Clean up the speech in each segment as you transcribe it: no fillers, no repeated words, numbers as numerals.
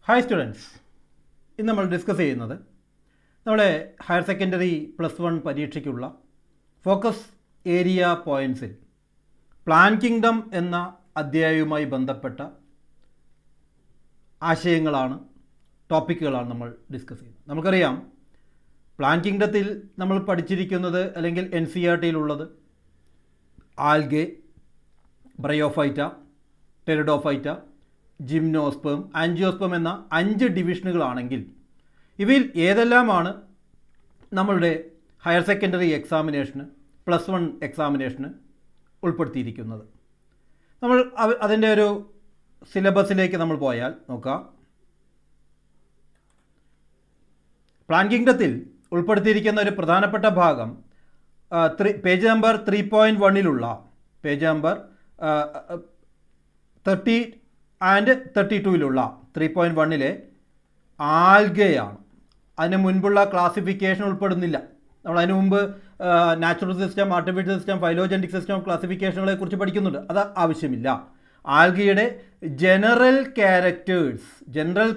Hi students, ഇന്ന് നമ്മൾ discuss ചെയ്യുന്നത് നമ്മുടെ ഹയർ സെക്കൻഡറി +1 പരീക്ഷയ്ക്കുള്ള ഫോക്കസ് ഏരിയ പോയിൻറ്റ്സിൽ പ്ലാൻ കിങ്ഡം എന്ന അധ്യായവുമായി ബന്ധപ്പെട്ട ആശയങ്ങളാണ്, ടോപ്പിക്കുകളാണ് നമ്മൾ ഡിസ്കസ് ചെയ്യുന്നത്. നമുക്കറിയാം, പ്ലാൻ കിങ്ഡത്തിൽ നമ്മൾ പഠിച്ചിരിക്കുന്നത് അല്ലെങ്കിൽ NCERT-യിലുള്ളത് algae, bryophyta, pteridophyta, gymnosperm, angiosperm എന്ന 5 ഡിവിഷനുകളാണെങ്കിൽ ഇവയിൽ ഏതെല്ലാമാണ് നമ്മളുടെ ഹയർ സെക്കൻഡറി എക്സാമിനേഷന് +1 എക്സാമിനേഷന് ഉൾപ്പെടുത്തിയിരിക്കുന്നത്. നമ്മൾ അതിൻ്റെ ഒരു സിലബസിലേക്ക് നമ്മൾ പോയാൽ നോക്കാം. പ്ലാൻ കിങ്ഡത്തിൽ ഉൾപ്പെടുത്തിയിരിക്കുന്ന ഒരു പ്രധാനപ്പെട്ട ഭാഗം പേജ് നമ്പർ 3.1-ലുള്ള പേജ് നമ്പർ 30 ആൻഡ് 32-ലുള്ള 3.1-ലെ ആൽഗയാണ്. അതിന് മുൻപുള്ള ക്ലാസിഫിക്കേഷൻ ഉൾപ്പെടുന്നില്ല. നമ്മൾ അതിന് മുമ്പ് natural system, artificial system, phylogenetic system ക്ലാസിഫിക്കേഷനുകളെ കുറിച്ച് പഠിക്കുന്നുണ്ട്. അത് ആവശ്യമില്ല. ആൽഗയുടെ general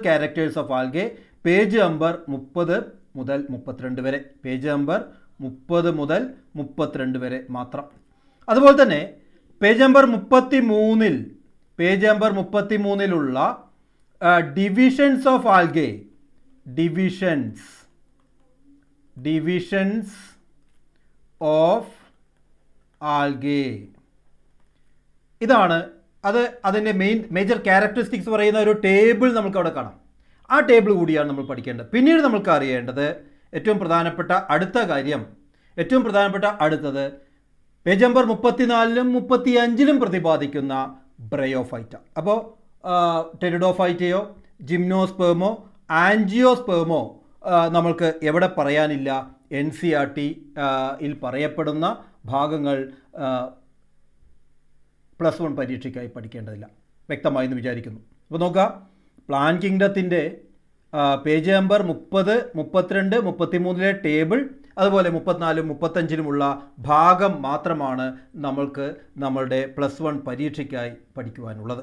characters of algae page number 30 മുതൽ 32 വരെ, പേജ് നമ്പർ 30 മുതൽ 32 വരെ മാത്രം. അതുപോലെ തന്നെ പേജ് നമ്പർ 33-ലുള്ള divisions of algae, divisions of algae, ഇതാണ് അതിൻ്റെ മേജർ ക്യാരക്ടറിസ്റ്റിക്സ് പറയുന്ന ഒരു ടേബിൾ നമുക്ക് അവിടെ കാണാം. ആ ടേബിൾ കൂടിയാണ് നമ്മൾ പഠിക്കേണ്ടത്. പിന്നീട് നമുക്ക് അറിയേണ്ടത് ഏറ്റവും പ്രധാനപ്പെട്ട അടുത്തത് പേജ് നമ്പർ 34-ലും 35-ലും പ്രതിപാദിക്കുന്ന ബ്രയോഫൈറ്റ. അപ്പോൾ ടെറിഡോഫൈറ്റയോ ജിംനോസ്പേമോ ആൻജിയോസ്പേമോ നമ്മൾക്ക് എവിടെ പറയാനില്ല? NCERT-യിൽ പറയപ്പെടുന്ന ഭാഗങ്ങൾ +1 പരീക്ഷയ്ക്കായി പഠിക്കേണ്ടതില്ല. വ്യക്തമായി എന്ന് വിചാരിക്കുന്നു. അപ്പോൾ നോക്കാം, പ്ലാൻ കിങ്ഡത്തിൻ്റെ പേജ് നമ്പർ 30, 32, 33-ലെ ടേബിൾ, അതുപോലെ 34-ലും 35-ലുമുള്ള ഭാഗം മാത്രമാണ് നമ്മൾക്ക് നമ്മളുടെ +1 പരീക്ഷയ്ക്കായി പഠിക്കുവാനുള്ളത്.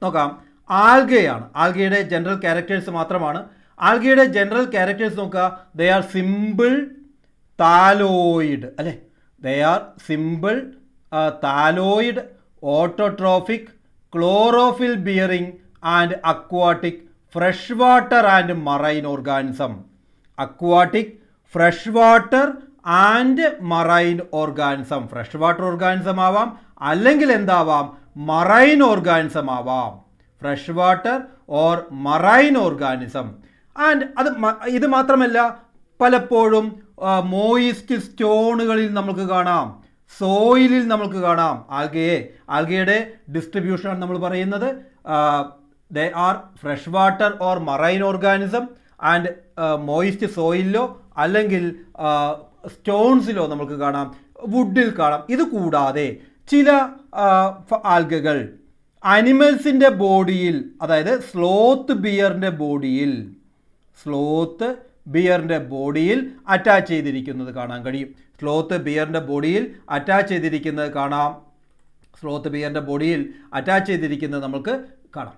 നോക്കാം, ആൽഗയാണ്. ആൽഗയുടെ ജനറൽ ക്യാരക്ടേഴ്സ് മാത്രമാണ്. ആൽഗയുടെ ജനറൽ ക്യാരക്ടേഴ്സ് നോക്കുക. ദേ ആർ സിമ്പിൾ താലോയിഡ്, അല്ലേ? They are simple thalloid, autotrophic, chlorophyll bearing and aquatic, fresh water and marine organism. Aquatic, fresh water and marine organism. Fresh water organism ആവാം, അല്ലെങ്കിൽ എന്താവാം? Marine organism ആവാം. Fresh water or marine organism. And ഇത് മാത്രമല്ല, പലപ്പോഴും moist സ്റ്റോണുകളിൽ നമുക്ക് കാണാം, സോയിലിൽ നമുക്ക് കാണാം ആൽഗയുടെ ഡിസ്ട്രിബ്യൂഷനാണ് നമ്മൾ പറയുന്നത്. They are fresh water or marine organism and moist സോയിലിലോ അല്ലെങ്കിൽ സ്റ്റോൺസിലോ നമുക്ക് കാണാം, വുഡിൽ കാണാം. ഇത് കൂടാതെ ചില ആൽഗകൾ അനിമൽസിൻ്റെ ബോഡിയിൽ, അതായത് സ്ലോത്ത് ബിയറിൻ്റെ ബോഡിയിൽ അറ്റാച്ച് ചെയ്തിരിക്കുന്നത് കാണാൻ കഴിയും. സ്ലോത്ത് ബിയറിൻ്റെ ബോഡിയിൽ അറ്റാച്ച് ചെയ്തിരിക്കുന്നത് നമുക്ക് കാണാം.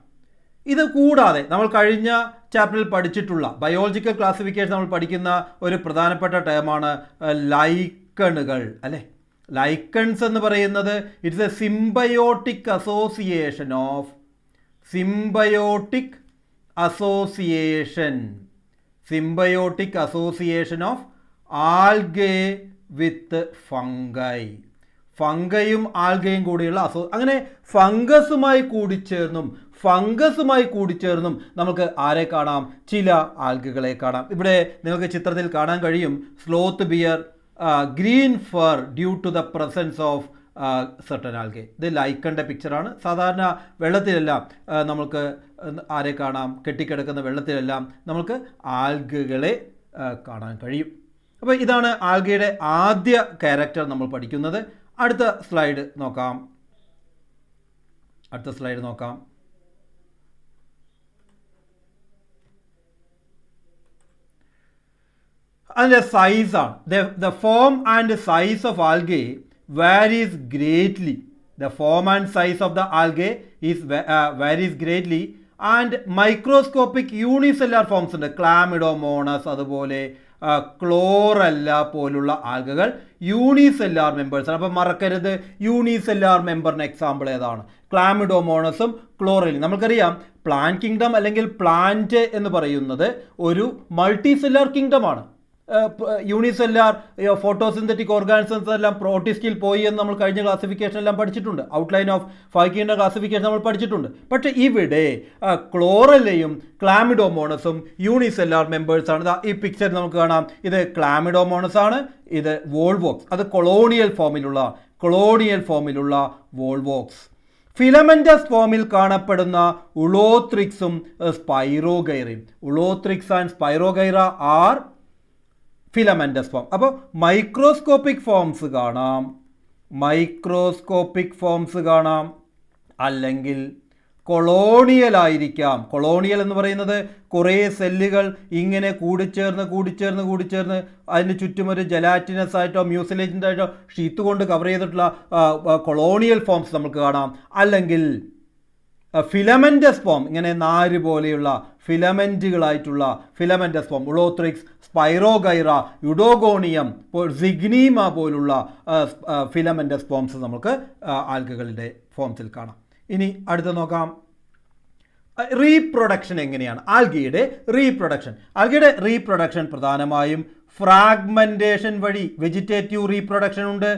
ഇത് കൂടാതെ നമ്മൾ കഴിഞ്ഞ ചാപ്റ്ററിൽ പഠിച്ചിട്ടുള്ള ബയോളജിക്കൽ ക്ലാസിഫിക്കേഷൻ നമ്മൾ പഠിക്കുന്ന ഒരു പ്രധാനപ്പെട്ട ടേമാണ് ലൈക്കണുകൾ, അല്ലേ? ലൈക്കൺസ് എന്ന് പറയുന്നത് it's a symbiotic association of algae with fungi. ഫംഗയും ആൽഗയും കൂടിയുള്ള അങ്ങനെ ഫംഗസുമായി കൂടിച്ചേർന്നും നമുക്ക് ആരെ കാണാം? ചില ആൽഗകളെ കാണാം. ഇവിടെ നിങ്ങൾക്ക് ചിത്രത്തിൽ കാണാൻ കഴിയും, sloth bear green fur due to the presence of certain algae. ഇത് ലൈക്കണിൻ്റെ പിക്ചറാണ്. സാധാരണ വെള്ളത്തിലെല്ലാം നമുക്ക് ആരെ കാണാം? കെട്ടിക്കിടക്കുന്ന വെള്ളത്തിലെല്ലാം നമുക്ക് ആൽഗകളെ കാണാൻ കഴിയും. അപ്പോൾ ഇതാണ് ആൽഗയുടെ ആദ്യ ക്യാരക്ടർ നമ്മൾ പഠിക്കുന്നത്. അടുത്ത സ്ലൈഡ് നോക്കാം. അതിൻ്റെ സൈസാണ്. The form and size of algae varies greatly. The form and size of the algae varies greatly and microscopic unicellular forms ഉണ്ട്, ക്ലാമിഡോമോണസ്, അതുപോലെ ക്ലോറല്ല പോലുള്ള ആൽഗകൾ യൂണിസെല്ലാർ മെമ്പേഴ്സ് ആണ്. അപ്പം മറക്കരുത്, യൂണിസെല്ലാർ മെമ്പറിന് എക്സാമ്പിൾ ഏതാണ്? ക്ലാമിഡോമോണസും ക്ലോറലും. നമുക്കറിയാം പ്ലാന്റ് കിങ്ഡം അല്ലെങ്കിൽ പ്ലാന്റ് എന്ന് പറയുന്നത് ഒരു മൾട്ടിസെല്ലാർ കിങ്ഡമാണ്. യൂണിസെല്ലാർ ഫോട്ടോസിന്തറ്റിക് ഓർഗാനിസംസ് എല്ലാം പ്രോട്ടിസ്റ്റിൽ പോയി എന്ന് നമ്മൾ കഴിഞ്ഞ ക്ലാസിഫിക്കേഷൻ എല്ലാം പഠിച്ചിട്ടുണ്ട്. ഔട്ട്ലൈൻ ഓഫ് 5 കിങ്ഡം ക്ലാസിഫിക്കേഷൻ നമ്മൾ പഠിച്ചിട്ടുണ്ട്. പക്ഷേ ഇവിടെ ക്ലോറല്ലയും ക്ലാമിഡോമോണസും യൂണിസെല്ലാർ മെമ്പേഴ്സ് ആണ്. ഈ പിക്ചർ നമുക്ക് കാണാം, ഇത് ക്ലാമിഡോമോണസ് ആണ്, ഇത് വോൾവോക്സ്, അത് കൊളോണിയൽ ഫോമിലുള്ള വോൾവോക്സ്. ഫിലമെന്റസ് ഫോമിൽ കാണപ്പെടുന്ന ഉളോത്രിക്സും സ്പൈറോഗൈറയും. Ulothrix and spirogyra are filamentous form. അപ്പോൾ മൈക്രോസ്കോപ്പിക് ഫോംസ് കാണാം, അല്ലെങ്കിൽ കൊളോണിയൽ ആയിരിക്കാം. കൊളോണിയൽ എന്ന് പറയുന്നത് കുറേ സെല്ലുകൾ ഇങ്ങനെ കൂടിച്ചേർന്ന് അതിന് ചുറ്റും ഒരു ജലാറ്റിനസ് ആയിട്ടോ മ്യൂസിലേജിൻ്റെ ആയിട്ടോ ഷീറ്റ് കൊണ്ട് കവർ ചെയ്തിട്ടുള്ള കൊളോണിയൽ ഫോംസ് നമുക്ക് കാണാം. അല്ലെങ്കിൽ ഫിലമെന്റസ് ഫോം, ഇങ്ങനെ നാര് പോലെയുള്ള ഫിലമെന്റുകളായിട്ടുള്ള ഫിലമെന്റസ് ഫോം, ഉളോത്രിക്സ്, സ്പൈറോഗൈറ, യുഡോഗോണിയം, സിഗ്നീമ പോലുള്ള ഫിലമെന്റസ് ഫോംസ് നമുക്ക് ആൽഗകളുടെ ഫോംസിൽ കാണാം. ഇനി അടുത്ത് നോക്കാം, റീപ്രൊഡക്ഷൻ എങ്ങനെയാണ്? ആൽഗയുടെ റീപ്രൊഡക്ഷൻ പ്രധാനമായും ഫ്രാഗ്മെന്റേഷൻ വഴി. വെജിറ്റേറ്റീവ് റീപ്രൊഡക്ഷൻ ഉണ്ട്,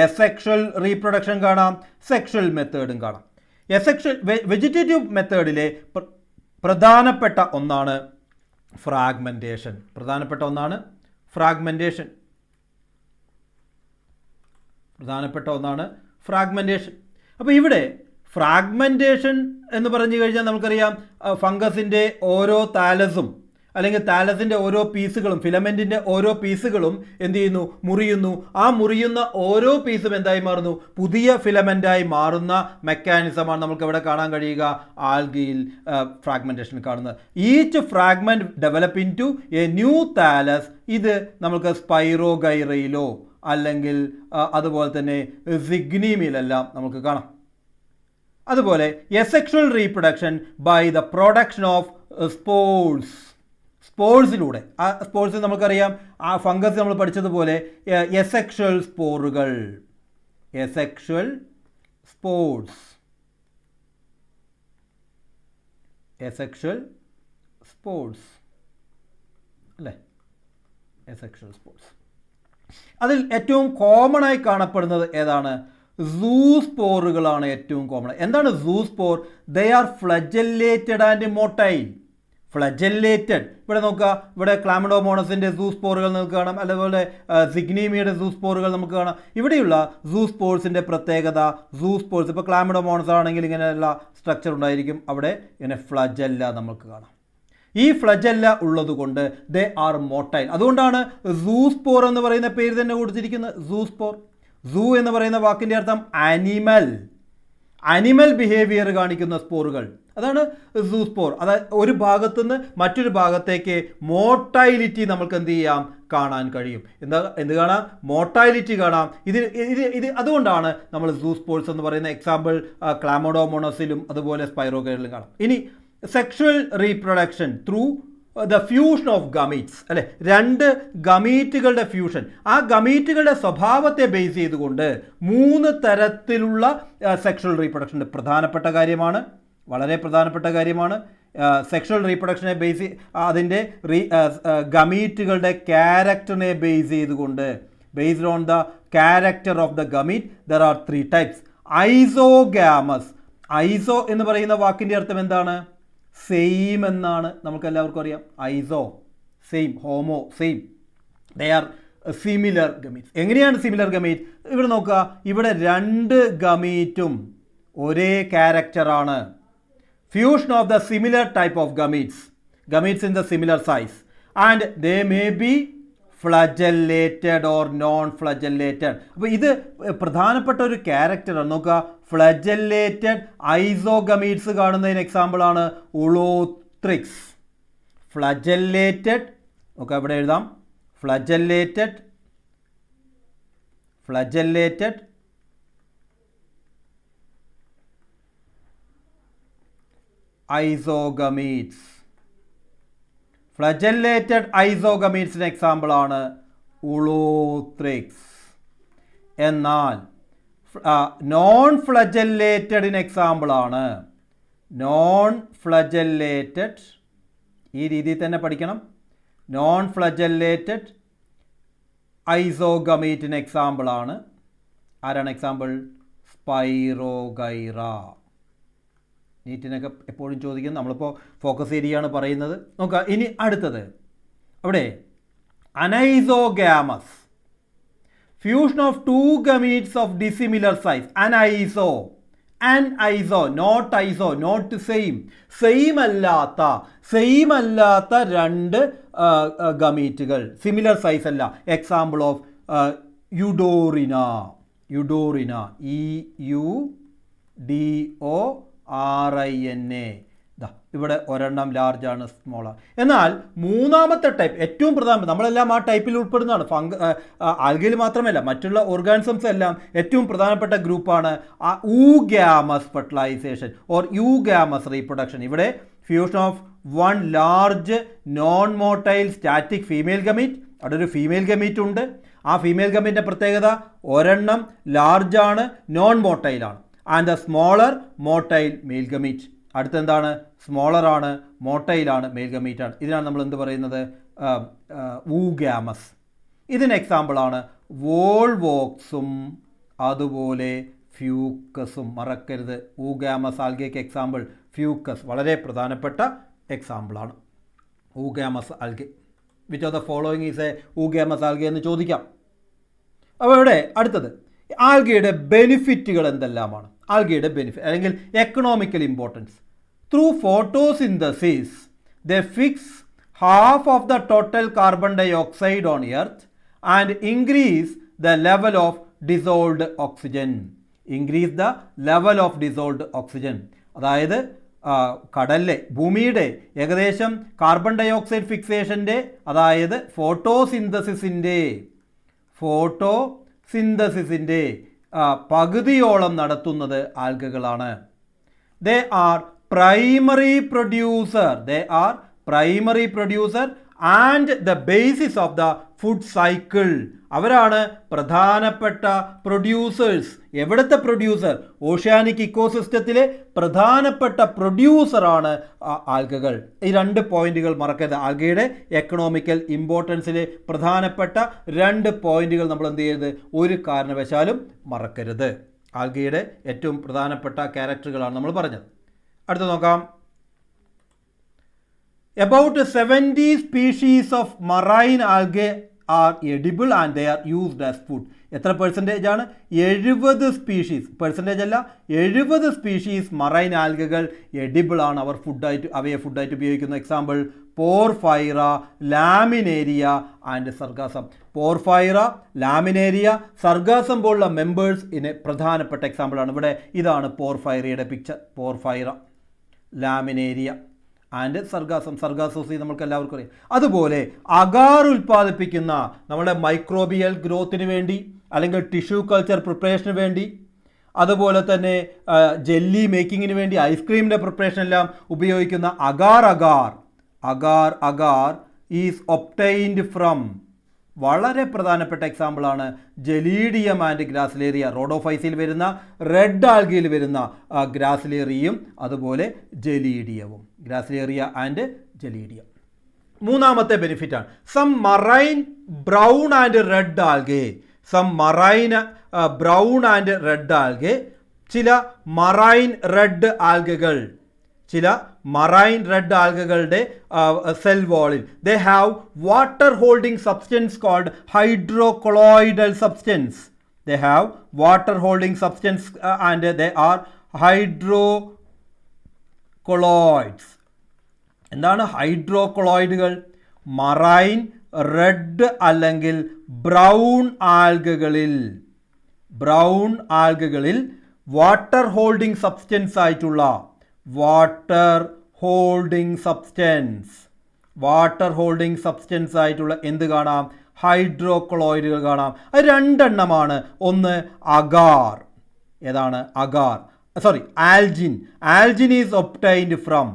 എസെക്ഷൽ റീപ്രൊഡക്ഷൻ കാണാം, സെക്ഷൽ മെത്തേഡും കാണാം. വെജിറ്റേറ്റീവ് മെത്തേഡിലെ പ്രധാനപ്പെട്ട ഒന്നാണ് ഫ്രാഗ്മെന്റേഷൻ. അപ്പോൾ ഇവിടെ ഫ്രാഗ്മെന്റേഷൻ എന്ന് പറഞ്ഞു കഴിഞ്ഞാൽ നമുക്കറിയാം, ഫംഗസിൻ്റെ ഓരോ താലസും അല്ലെങ്കിൽ താലസിൻ്റെ ഓരോ പീസുകളും, ഫിലമെൻറ്റിൻ്റെ ഓരോ പീസുകളും എന്ത് ചെയ്യുന്നു? മുറിയുന്നു. ആ മുറിയുന്ന ഓരോ പീസും എന്തായി മാറുന്നു? പുതിയ ഫിലമെൻ്റായി മാറുന്ന മെക്കാനിസമാണ് നമുക്ക് ഇവിടെ കാണാൻ കഴിയുക ആൽഗയിൽ ഫ്രാഗ്മെൻറ്റേഷൻ കാണുന്നത്. Each fragment develop into a new thallus. ഇത് നമുക്ക് സ്പൈറോഗൈറയിലോ അല്ലെങ്കിൽ അതുപോലെ തന്നെ സിഗ്നീമിലെല്ലാം നമുക്ക് കാണാം. അതുപോലെ asexual reproduction by the production of സ്പോർസിലൂടെ. ആ സ്പോർസ് നമുക്കറിയാം, ആ ഫംഗസ് നമ്മൾ പഠിച്ചതുപോലെ എസെക്ഷൽ സ്പോർസ് അല്ലേ, എസെക്ഷൽ സ്പോർസ്. അതിൽ ഏറ്റവും കോമൺ ആയി കാണപ്പെടുന്നത് ഏതാണ്? സൂസ്പോറുകളാണ് ഏറ്റവും കോമൺ. എന്താണ് സൂസ്പോർ? They are flagellated and motile. Flagellated, ഇവിടെ നോക്കുക, ഇവിടെ ക്ലാമിഡോമോണസിൻ്റെ സൂസ്പോറുകൾ നമുക്ക് കാണാം, അതുപോലെ സിഗ്നീമിയുടെ സൂസ്പോറുകൾ നമുക്ക് കാണാം. ഇവിടെയുള്ള സൂസ്പോർസിൻ്റെ പ്രത്യേകത, സൂസ്പോർസ് ഇപ്പോൾ ക്ലാമിഡോമോണസ് ആണെങ്കിൽ ഇങ്ങനെയുള്ള സ്ട്രക്ചർ ഉണ്ടായിരിക്കും, അവിടെ ഇങ്ങനെ ഫ്ലജല്ല നമുക്ക് കാണാം. ഈ ഫ്ലജല്ല ഉള്ളത് കൊണ്ട് ദേ ആർ മൊട്ടൈൽ. അതുകൊണ്ടാണ് സൂസ്പോർ എന്ന് പറയുന്ന പേര് തന്നെ കൊടുത്തിരിക്കുന്നത്, സൂസ്പോർ. സൂ എന്ന് പറയുന്ന വാക്കിൻ്റെ അർത്ഥം അനിമൽ ബിഹേവിയർ കാണിക്കുന്ന സ്പോറുകൾ, അതാണ് സൂസ്പോർ. അതായത് ഒരു ഭാഗത്തുനിന്ന് മറ്റൊരു ഭാഗത്തേക്ക് മോട്ടൈലിറ്റി നമുക്ക് എന്ത് ചെയ്യാം? കാണാൻ കഴിയും. എന്ത് കാണാം? മോട്ടൈലിറ്റി കാണാം. ഇത് അതുകൊണ്ടാണ് നമ്മൾ സൂസ്പോർസ് എന്ന് പറയുന്ന എക്സാമ്പിൾ ക്ലാമോഡോമോണസിലും അതുപോലെ സ്പൈറോഗൈറിലും കാണാം. ഇനി sexual reproduction through the fusion of gametes അല്ലെ, രണ്ട് ഗമീറ്റുകളുടെ ഫ്യൂഷൻ. ആ ഗമീറ്റുകളുടെ സ്വഭാവത്തെ ബേസ് ചെയ്തുകൊണ്ട് 3 തരത്തിലുള്ള സെക്ഷൽ റീപ്രൊഡക്ഷൻ വളരെ പ്രധാനപ്പെട്ട കാര്യമാണ്. സെക്ഷൽ റീപ്രൊഡക്ഷനെ അതിൻ്റെ ഗമീറ്റുകളുടെ ക്യാരക്ടറിനെ ബേസ് ചെയ്തുകൊണ്ട്, based on the character of the gamete, there are 3 types. Isogamous. Iso എന്ന് പറയുന്ന വാക്കിൻ്റെ അർത്ഥം എന്താണ്? സെയിം എന്നാണ്, നമുക്ക് എല്ലാവർക്കും അറിയാം. Iso same, homo same, they are similar gametes. എങ്ങനെയാണ് സിമിലർ ഗമീറ്റ്? ഇവിടെ നോക്കുക, ഇവിടെ 2 ഗമീറ്റും ഒരേ ക്യാരക്ടറാണ്. Fusion of the similar type of gametes in the similar size and they may be flagellated or non flagellated. അപ്പോൾ ഇത് പ്രധാനപ്പെട്ട ഒരു ക്യാരക്ടറാണ്. നോക്കുക, ഫ്ലജല്ലേറ്റഡ് ഐസോഗമീറ്റ്സ് കാണുന്നതിന് എക്സാമ്പിളാണ് ഉളോത്രിക്സ്. ഫ്ലജല്ലേറ്റഡ്, നമുക്ക് അവിടെ എഴുതാം, ഫ്ലജല്ലേറ്റഡ് ഐസോഗമീറ്റ്സ്. ഫ്ലജല്ലേറ്റഡ് ഐസോഗമീറ്റ്സിന് എക്സാമ്പിളാണ് ഉളോത്രിക്സ്. എന്നാൽ നോൺ ഫ്ലജല്ലേറ്റഡിന് എക്സാമ്പിളാണ് നോൺ ഫ്ലജല്ലേറ്റഡ്, ഈ രീതിയിൽ തന്നെ പഠിക്കണം. നോൺ ഫ്ലജല്ലേറ്റഡ് ഐസോഗമീറ്റിന് എക്സാമ്പിളാണ് ആരാണ് എക്സാമ്പിൾ? സ്പൈറോഗൈറ. നീറ്റിനൊക്കെ എപ്പോഴും ചോദിക്കുന്നത്, നമ്മളിപ്പോൾ ഫോക്കസ് ഏരിയയാണ് പറയുന്നത്. നോക്കുക ഇനി അടുത്തത്. അവിടെ anisogamous, fusion of two gametes of dissimilar size. Aniso, not iso, not same, same അല്ലാത്ത രണ്ട് ഗമീറ്റുകൾ, സിമിലർ സൈസ് അല്ല. Example of eudorina, EUDORINA. ഇവിടെ ഒരെണ്ണം ലാർജാണ്, സ്മോളാണ്. എന്നാൽ മൂന്നാമത്തെ ടൈപ്പ് ഏറ്റവും പ്രധാനം, നമ്മളെല്ലാം ആ ടൈപ്പിൽ ഉൾപ്പെടുന്നതാണ്. ആൽഗയിൽ മാത്രമല്ല മറ്റുള്ള ഓർഗാനിസംസ് എല്ലാം ഏറ്റവും പ്രധാനപ്പെട്ട ഗ്രൂപ്പാണ് ഊഗാമസ് ഫെർട്ടിലൈസേഷൻ ഓർ യൂഗാമസ് റീപ്രൊഡക്ഷൻ. ഇവിടെ fusion of one large non motile static female gamete, അവിടെ ഒരു ഫീമെയിൽ ഗമീറ്റ് ഉണ്ട്. ആ ഫീമെയിൽ ഗമീറ്റിൻ്റെ പ്രത്യേകത ഒരെണ്ണം ലാർജാണ്, നോൺ മോട്ടൈലാണ്. And the smaller motile male gamete. അടുത്തെന്താണ്? സ്മോളറാണ്, മോട്ടൈലാണ്, മെയിൽ ഗമീറ്റാണ്. ഇതിനാണ് നമ്മൾ എന്ത് പറയുന്നത്? ഊഗാമസ്. ഇതിന് എക്സാമ്പിളാണ് വോൾവോക്സും അതുപോലെ ഫ്യൂക്കസും. മറക്കരുത്, ഊഗാമസ് ആൽഗയ്ക്ക് എക്സാമ്പിൾ ഫ്യൂക്കസ്, വളരെ പ്രധാനപ്പെട്ട എക്സാമ്പിളാണ് oogamous algae. Which of the following is a oogamous algae എന്ന് ചോദിക്കാം. അപ്പോൾ ഇവിടെ അടുത്തത് ആൽഗയുടെ ബെനിഫിറ്റുകൾ എന്തെല്ലാമാണ്? ആൽഗയുടെ ബെനിഫിറ്റ് അല്ലെങ്കിൽ economical importance. Through photosynthesis they fix half of the total carbon dioxide on earth and increase the level of dissolved oxygen. Increase the level of dissolved oxygen. അതായത് കടലിലെ, ഭൂമിയുടെ ഏകദേശം കാർബൺ ഡൈ ഓക്സൈഡ് ഫിക്സേഷൻ്റെ, അതായത് ഫോട്ടോസിന്തസിസിൻ്റെ പകുതിയോളം നടത്തുന്നത് ആൽഗകളാണ്. They are primary producer and the basis of the food cycle. അവരാണ് പ്രധാനപ്പെട്ട പ്രൊഡ്യൂസേഴ്സ്. എവിടുത്തെ പ്രൊഡ്യൂസർ? ഓഷ്യാനിക് ഇക്കോസിസ്റ്റത്തിലെ പ്രധാനപ്പെട്ട പ്രൊഡ്യൂസറാണ് ആൽഗകൾ. ഈ രണ്ട് പോയിന്റുകൾ മറക്കരുത്. ആൽഗയുടെ എക്കണോമിക്കൽ ഇമ്പോർട്ടൻസിലെ പ്രധാനപ്പെട്ട രണ്ട് പോയിന്റുകൾ നമ്മൾ എന്ത് ചെയ്യരുത്? ഒരു കാരണവശാലും മറക്കരുത്. ആൽഗയുടെ ഏറ്റവും പ്രധാനപ്പെട്ട ക്യാരക്ടറുകളാണ് നമ്മൾ പറഞ്ഞത്. അടുത്ത നോക്കാം. About 70 species of marine algae are edible and they are used as food. എത്ര പെർസെൻറ്റേജ് ആണ്? 70 സ്പീഷീസ്. പെർസെൻറ്റേജ് അല്ല, 70 സ്പീഷീസ് മറൈൻ ആൽഗകൾ എഡിബിൾ ആണ്. അവയെ ഫുഡായിട്ട് ഉപയോഗിക്കുന്നു. Example porphyra, laminaria and sargassum. Porphyra, laminaria, sargassum പോലുള്ള മെമ്പേഴ്സ് ഇതിന് പ്രധാനപ്പെട്ട എക്സാമ്പിളാണ്. ഇവിടെ ഇതാണ് പോർഫൈറയുടെ പിക്ചർ. പോർഫൈറ, ലാമിനേരിയ ആൻഡ് സർഗാസോസി നമുക്ക് എല്ലാവർക്കും അറിയാം. അതുപോലെ അഗാർ ഉൽപ്പാദിപ്പിക്കുന്ന നമ്മുടെ മൈക്രോബിയൽ ഗ്രോത്തിന് വേണ്ടി അല്ലെങ്കിൽ ടിഷ്യൂ കൾച്ചർ പ്രിപ്പറേഷന് വേണ്ടി, അതുപോലെ തന്നെ ജെല്ലി മേക്കിങ്ങിന് വേണ്ടി, ഐസ്ക്രീമിൻ്റെ പ്രിപ്പറേഷൻ എല്ലാം ഉപയോഗിക്കുന്ന അഗാർ ഈസ് ഒബ്റ്റൈൻഡ് ഫ്രം, വളരെ പ്രധാനപ്പെട്ട എക്സാമ്പിളാണ് ജലീഡിയം ആൻഡ് ഗ്രാസിലേറിയ. റോഡോഫൈസിൽ വരുന്ന റെഡ് ആൽഗയിൽ വരുന്ന ഗ്രാസിലേറിയയും അതുപോലെ ജലീഡിയവും. Gracilaria and gelidium. മൂന്നാമത്തെ ബെനിഫിറ്റാണ് some marine brown and red algae. ചില മറൈൻ റെഡ് ആൽഗകളുടെ സെൽ വാളിൽ they have water holding substance called hydrocolloidal substance. And they are hydrocolloids. എന്താണ് ഹൈഡ്രോകൊളോയിഡുകൾ? മറൈൻ റെഡ് അല്ലെങ്കിൽ ബ്രൗൺ ആൽഗകളിൽ വാട്ടർ ഹോൾഡിംഗ് സബ്സ്റ്റൻസ് ആയിട്ടുള്ള എന്ത് കാണാം? ഹൈഡ്രോകൊളോയിഡുകൾ കാണാം. അത് രണ്ടെണ്ണമാണ്. ഒന്ന് അഗാർ. ഏതാണ് അഗാർ? sorry, algin is obtained from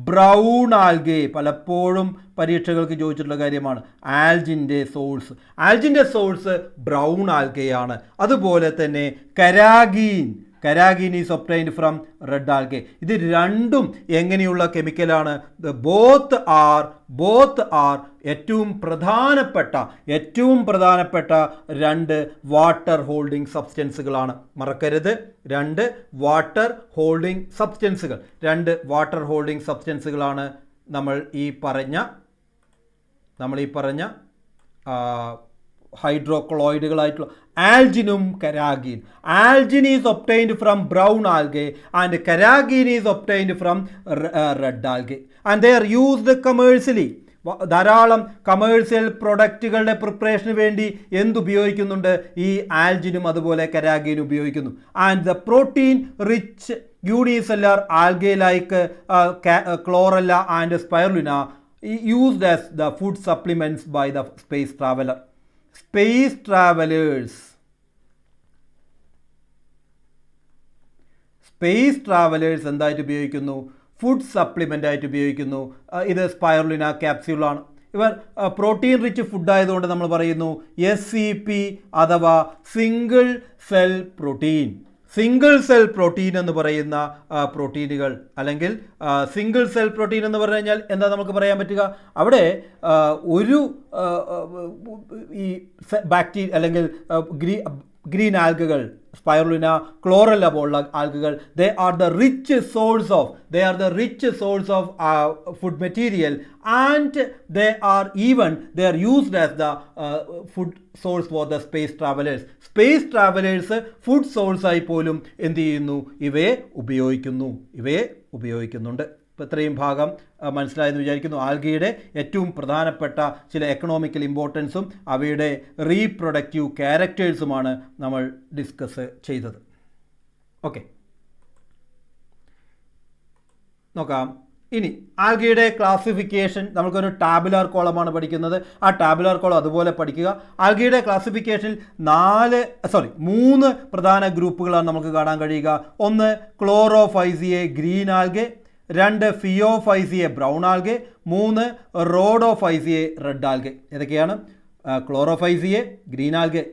brown algae. പലപ്പോഴും പരീക്ഷകൾക്ക് ചോദിച്ചിട്ടുള്ള കാര്യമാണ്. ആൽജിൻ്റെ സോഴ്സ് ബ്രൗൺ ആൽഗയാണ്. അതുപോലെ തന്നെ carrageenan is obtained from red algae. ഇത് രണ്ടും എങ്ങനെയുള്ള കെമിക്കലാണ്? ബോത്ത് ആർ ഏറ്റവും പ്രധാനപ്പെട്ട രണ്ട് വാട്ടർ ഹോൾഡിംഗ് സബ്സ്റ്റൻസുകളാണ്. മറക്കരുത്, രണ്ട് വാട്ടർ ഹോൾഡിംഗ് സബ്സ്റ്റൻസുകളാണ് നമ്മൾ ഈ പറഞ്ഞ ഹൈഡ്രോക്ലോയിഡുകളായിട്ടുള്ള ആൽജിനും കരാഗീൻ. Algin is obtained from brown algae and carrageenan is obtained from red algae and they are used commercially. ധാരാളം കമേഴ്സ്യൽ പ്രൊഡക്റ്റുകളുടെ പ്രിപ്പറേഷന് വേണ്ടി എന്തുപയോഗിക്കുന്നുണ്ട്? ഈ ആൽജിനും അതുപോലെ കരാഗീനും ഉപയോഗിക്കുന്നു. And the protein rich unicellular algae like chlorella and spirulina used as the food supplements by the space travelers എന്തായിട്ട് ഉപയോഗിക്കുന്നു? ഫുഡ് സപ്ലിമെൻ്റ് ആയിട്ട് ഉപയോഗിക്കുന്നു. ഇത് സ്പൈറുലിന ക്യാപ്സ്യൂളാണ്. ഇവർ പ്രോട്ടീൻ റിച്ച് ഫുഡ് ആയതുകൊണ്ട് നമ്മൾ പറയുന്നു SCP അഥവാ സിംഗിൾ സെൽ പ്രോട്ടീൻ എന്ന് പറയുന്ന പ്രോട്ടീനുകൾ, അല്ലെങ്കിൽ സിംഗിൾ സെൽ പ്രോട്ടീൻ എന്ന് പറഞ്ഞു കഴിഞ്ഞാൽ എന്താ നമുക്ക് പറയാൻ പറ്റുക? അവിടെ ഒരു ഈ ബാക്ടീരിയ അല്ലെങ്കിൽ ഗ്രീൻ ആൽഗകൾ, സ്പൈറുലിന, ക്ലോറല്ല പോലുള്ള ആൽഗകൾ, they are the rich source of food material and they are used as the food source for the space travelers food source ആയി പോലും എന്ത് ചെയ്യുന്നു? ഇവയെ ഉപയോഗിക്കുന്നുണ്ട്. ഇപ്പോൾ ഇത്രയും ഭാഗം മനസ്സിലായെന്ന് വിചാരിക്കുന്നു. ആൽഗയുടെ ഏറ്റവും പ്രധാനപ്പെട്ട ചില എക്കണോമിക്കൽ ഇമ്പോർട്ടൻസും അവയുടെ റീപ്രൊഡക്റ്റീവ് ക്യാരക്ടേഴ്സുമാണ് നമ്മൾ ഡിസ്കസ് ചെയ്തത്. ഓക്കെ, നോക്കാം. ഇനി ആൽഗയുടെ ക്ലാസിഫിക്കേഷൻ, നമുക്കൊരു ടാബുലാർ കോളമാണ് പഠിക്കുന്നത്. ആ ടാബുലാർ കോളം അതുപോലെ പഠിക്കുക. ആൽഗയുടെ ക്ലാസിഫിക്കേഷനിൽ 3 പ്രധാന ഗ്രൂപ്പുകളാണ് നമുക്ക് കാണാൻ കഴിയുക. ഒന്ന് Chlorophyceae green algae, 2 ഫിയോഫൈസിയെ brown algae, 3 റോഡോഫൈസിയെ red algae. ഏതൊക്കെയാണ്? Chlorophyceae green algae,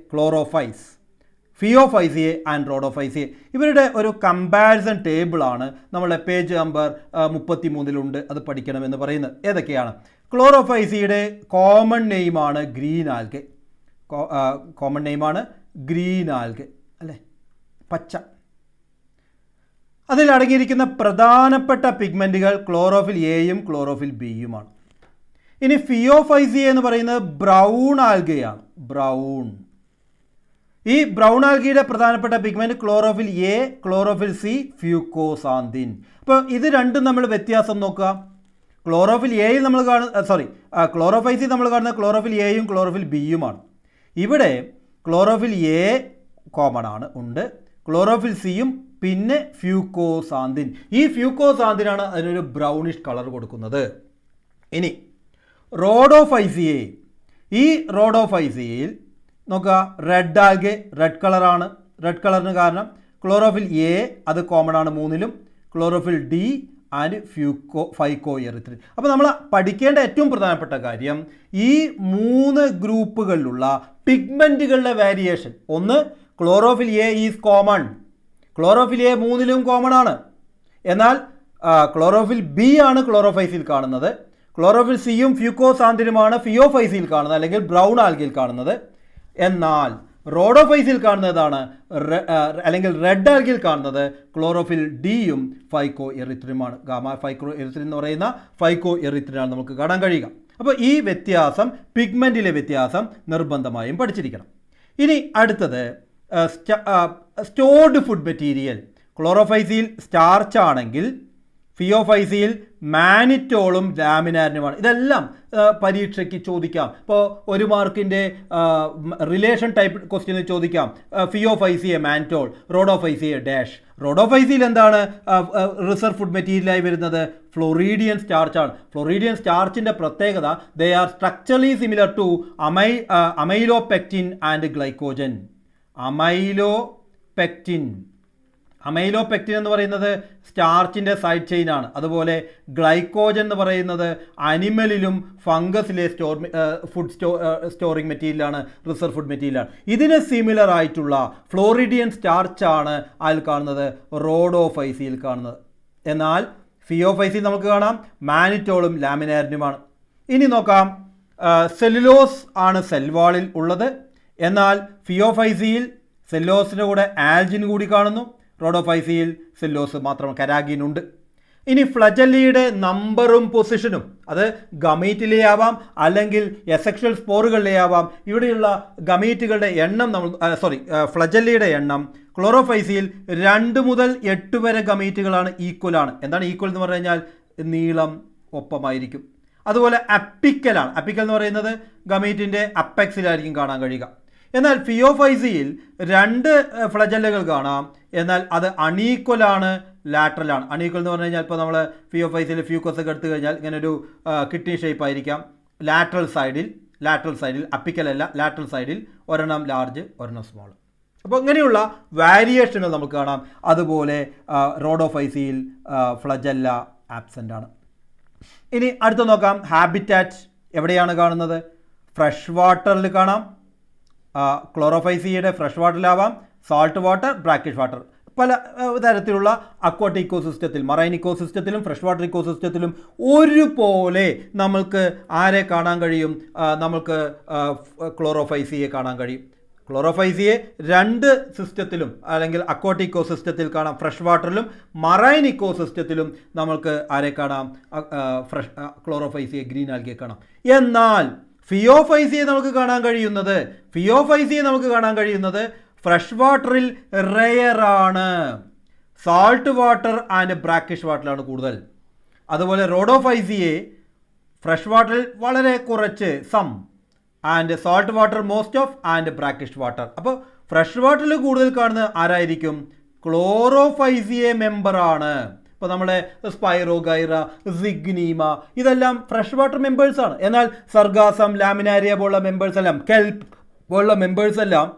ഫിയോഫൈസിയെ and റോഡോഫൈസിയെ. ഇവരുടെ ഒരു കമ്പാരിസൺ ടേബിളാണ് നമ്മളുടെ പേജ് നമ്പർ 33 അത് പഠിക്കണമെന്ന് പറയുന്നത്. ഏതൊക്കെയാണ്? ക്ലോറോഫൈസിയുടെ കോമൺ നെയിമാണ് ഗ്രീൻ ആൽഗെ, അല്ലേ, പച്ച. അതിൽ അടങ്ങിയിരിക്കുന്ന പ്രധാനപ്പെട്ട പിഗ്മെൻറ്റുകൾ ക്ലോറോഫിൽ എയും ക്ലോറോഫിൽ ബിയുമാണ്. ഇനി ഫിയോഫൈസിയ എന്ന് പറയുന്നത് ബ്രൗൺ ആൽഗയാണ്. ഈ ബ്രൗൺ ആൽഗയുടെ പ്രധാനപ്പെട്ട pigment chlorophyll a, chlorophyll c, fucoxanthin. അപ്പോൾ ഇത് രണ്ടും നമ്മൾ വ്യത്യാസം നോക്കുക. ക്ലോറോഫിൽ എയിൽ നമ്മൾ ക്ലോറോഫൈസിൽ നമ്മൾ കാണുന്നത് ക്ലോറോഫിൽ എയും ക്ലോറോഫിൽ ബിയുമാണ്. ഇവിടെ ക്ലോറോഫിൽ എ കോമൺ ഉണ്ട്, ക്ലോറോഫിൽ സിയും പിന്നെ ഫ്യൂക്കോസാന്തിൻ. ഈ ഫ്യൂക്കോസാന്തിനാണ് അതിനൊരു ബ്രൗണിഷ് കളർ കൊടുക്കുന്നത്. ഇനി റോഡോഫൈസിയയിൽ നോക്കുക, റെഡ് ആൽഗെ റെഡ് കളറാണ്. റെഡ് കളറിന് കാരണം ക്ലോറോഫിൽ എ അത് കോമൺ ആണ് 3ലും, chlorophyll d and phycoerythrin. അപ്പോൾ നമ്മൾ പഠിക്കേണ്ട ഏറ്റവും പ്രധാനപ്പെട്ട കാര്യം ഈ 3 ഗ്രൂപ്പുകളിലുള്ള പിഗ്മെൻറ്റുകളുടെ വേരിയേഷൻ. ഒന്ന്, chlorophyll a is common. Chlorophyll a 3ലും കോമൺ ആണ്. എന്നാൽ ക്ലോറോഫിൽ ബി ആണ് ക്ലോറോഫൈസിൽ കാണുന്നത്. ക്ലോറോഫിൽ സിയും ഫ്യൂക്കോസാന്തിനുമാണ് ഫിയോഫൈസിൽ കാണുന്നത്, അല്ലെങ്കിൽ ബ്രൗൺ ആൽഗയിൽ കാണുന്നത്. എന്നാൽ റോഡോഫൈസിൽ കാണുന്നതാണ്, അല്ലെങ്കിൽ റെഡ് ആൽഗയിൽ കാണുന്നത് ക്ലോറോഫിൽ ഡിയും ഫൈക്കോ എറിത്രിനുമാണ്. ഫൈക്കോ എറിത്രിൻ എന്ന് പറയുന്ന ഫൈക്കോ എറിത്രിനാണ് നമുക്ക് കാണാൻ കഴിയുക. അപ്പോൾ ഈ വ്യത്യാസം, പിഗ്മെൻറ്റിലെ വ്യത്യാസം നിർബന്ധമായും പഠിച്ചിരിക്കണം. ഇനി അടുത്തത് സ്റ്റോർഡ് ഫുഡ് മെറ്റീരിയൽ. ക്ലോറോഫൈസിൽ സ്റ്റാർച്ച് ആണെങ്കിൽ ഫിയോഫൈസിയിൽ മാനിറ്റോളും ലാമിനാരിനുമാണ്. ഇതെല്ലാം പരീക്ഷയ്ക്ക് ചോദിക്കാം. ഇപ്പോൾ 1 മാർക്കിൻ്റെ റിലേഷൻ ടൈപ്പ് ക്വസ്റ്റ്യന് ചോദിക്കാം. ഫിയോഫൈസിയെ മാനിറ്റോൾ, റോഡോഫൈസിയെ ഡാഷ്. റോഡോഫൈസിയിൽ എന്താണ് റിസർവ് ഫുഡ് മെറ്റീരിയലായി വരുന്നത്? ഫ്ലോറീഡിയൻ സ്റ്റാർച്ചാണ്. ഫ്ലോറീഡിയൻ സ്റ്റാർച്ചിൻ്റെ പ്രത്യേകത, they are structurally similar to amylopectin and glycogen. Pectin. Amylopectin എന്ന് പറയുന്നത് സ്റ്റാർച്ചിൻ്റെ സൈഡ് ചെയിൻ ആണ്. അതുപോലെ ഗ്ലൈക്കോജൻ എന്ന് പറയുന്നത് അനിമലിലും ഫംഗസിലെ ഫുഡ് സ്റ്റോറിംഗ് മെറ്റീരിയലാണ്, റിസർവ് ഫുഡ് മെറ്റീരിയലാണ്. ഇതിന് സിമിലർ ആയിട്ടുള്ള ഫ്ലോറിഡിയൻ സ്റ്റാർച്ചാണ് അതിൽ കാണുന്നത്, റോഡോഫൈസിയിൽ കാണുന്നത്. എന്നാൽ ഫിയോഫൈസിൽ നമുക്ക് കാണാം മാനിറ്റോളും ലാമിനാരിനുമാണ്. ഇനി നോക്കാം, സെല്ലുലോസ് ആണ് സെൽവാളിൽ ഉള്ളത്. എന്നാൽ ഫിയോഫൈസിയിൽ സെല്ലോസിൻ്റെ കൂടെ ആൽജിൻ കൂടി കാണുന്നു. റോഡോഫൈസിയിൽ സെല്ലോസ് മാത്രം, കരാഗിൻ ഉണ്ട്. ഇനി ഫ്ലജല്ലിയുടെ നമ്പറും പൊസിഷനും അത് ഗമീറ്റിലെ ആവാം അല്ലെങ്കിൽ എസെക്ഷൽ സ്പോറുകളിലെ ആവാം. ഇവിടെയുള്ള ഗമീറ്റുകളുടെ എണ്ണം ഫ്ലജല്ലിയുടെ എണ്ണം ക്ലോറോഫൈസിയിൽ 2 മുതൽ 8 വരെ ഗമീറ്റുകളാണ് ഈക്വലാണ്. എന്താണ് ഈക്വൽ എന്ന് പറഞ്ഞു കഴിഞ്ഞാൽ നീളം ഒപ്പമായിരിക്കും. അതുപോലെ അപ്പിക്കലാണ്. അപ്പിക്കൽ എന്ന് പറയുന്നത് ഗമീറ്റിൻ്റെ അപ്പെക്സിലായിരിക്കും കാണാൻ കഴിയുക. എന്നാൽ ഫിയോഫൈസിയിൽ 2 ഫ്ലജല്ലുകൾ കാണാം. എന്നാൽ അത് അണീക്വലാണ്, ലാറ്ററലാണ്. അണീക്വൽ എന്ന് പറഞ്ഞു കഴിഞ്ഞാൽ ഇപ്പോൾ നമ്മൾ ഫിയോഫൈസിൽ ഫ്യൂക്കസ് ഒക്കെ എടുത്തു കഴിഞ്ഞാൽ ഇങ്ങനെ ഒരു കിഡ്നി ഷേപ്പ് ആയിരിക്കാം. ലാറ്ററൽ സൈഡിൽ അപ്പിക്കലല്ല, ലാറ്ററൽ സൈഡിൽ ഒരെണ്ണം ലാർജ് ഒരെണ്ണം സ്മോൾ. അപ്പോൾ ഇങ്ങനെയുള്ള വാരിയേഷനുകൾ നമുക്ക് കാണാം. അതുപോലെ റോഡോഫൈസിയിൽ ഫ്ലജല്ല ആബ്സെൻ്റ് ആണ്. ഇനി അടുത്ത് നോക്കാം, ഹാബിറ്റാറ്റ് എവിടെയാണ് കാണുന്നത്? ഫ്രഷ് വാട്ടറിൽ കാണാം. ക്ലോറോഫൈസിയുടെ ഫ്രഷ് വാട്ടറിലാവാം, സാൾട്ട് വാട്ടർ, ബ്രാക്കിഷ് വാട്ടർ. പല തരത്തിലുള്ള അക്വാട്ടിക് ഇക്കോസിസ്റ്റത്തിൽ, മറൈൻ ഇക്കോസിസ്റ്റത്തിലും ഫ്രഷ് വാട്ടർ ഇക്കോസിസ്റ്റത്തിലും ഒരുപോലെ നമ്മൾക്ക് ആരെ കാണാൻ കഴിയും? നമുക്ക് ക്ലോറോഫൈസിയെ കാണാൻ കഴിയും. ക്ലോറോഫൈസിയെ 2 സിസ്റ്റത്തിലും അല്ലെങ്കിൽ അക്വാട്ടിക് ഇക്കോസിസ്റ്റത്തിൽ കാണാം, ഫ്രഷ് വാട്ടറിലും മറൈൻ ഇക്കോസിസ്റ്റത്തിലും നമ്മൾക്ക് ആരെ കാണാം? ക്ലോറോഫൈസിയെ, ഗ്രീൻ ആൽഗയെ കാണാം. എന്നാൽ ഫിയോഫൈസിയെ നമുക്ക് കാണാൻ കഴിയുന്നത് ഫ്രഷ് വാട്ടറിൽ റെയറാണ്. സാൾട്ട് വാട്ടർ ആൻഡ് ബ്രാക്കിഷ് വാട്ടറിലാണ് കൂടുതൽ. അതുപോലെ റോഡോഫൈസിയെ ഫ്രഷ് വാട്ടറിൽ വളരെ കുറച്ച്, some, and salt water most of, and brackish water. അപ്പോൾ ഫ്രഷ് വാട്ടറിൽ കൂടുതൽ കാണുന്നത് ആരായിരിക്കും? ക്ലോറോഫൈസിയെ മെമ്പറാണ്. ഇപ്പോൾ നമ്മുടെ സ്പൈറോഗൈറ, സിഗ്നീമ ഇതെല്ലാം ഫ്രഷ് വാട്ടർ മെമ്പേഴ്സാണ്. എന്നാൽ സർഗാസം, ലാമിനാരിയ പോലുള്ള മെമ്പേഴ്സ് എല്ലാം, കെൽപ്പ് പോലുള്ള മെമ്പേഴ്സ് എല്ലാം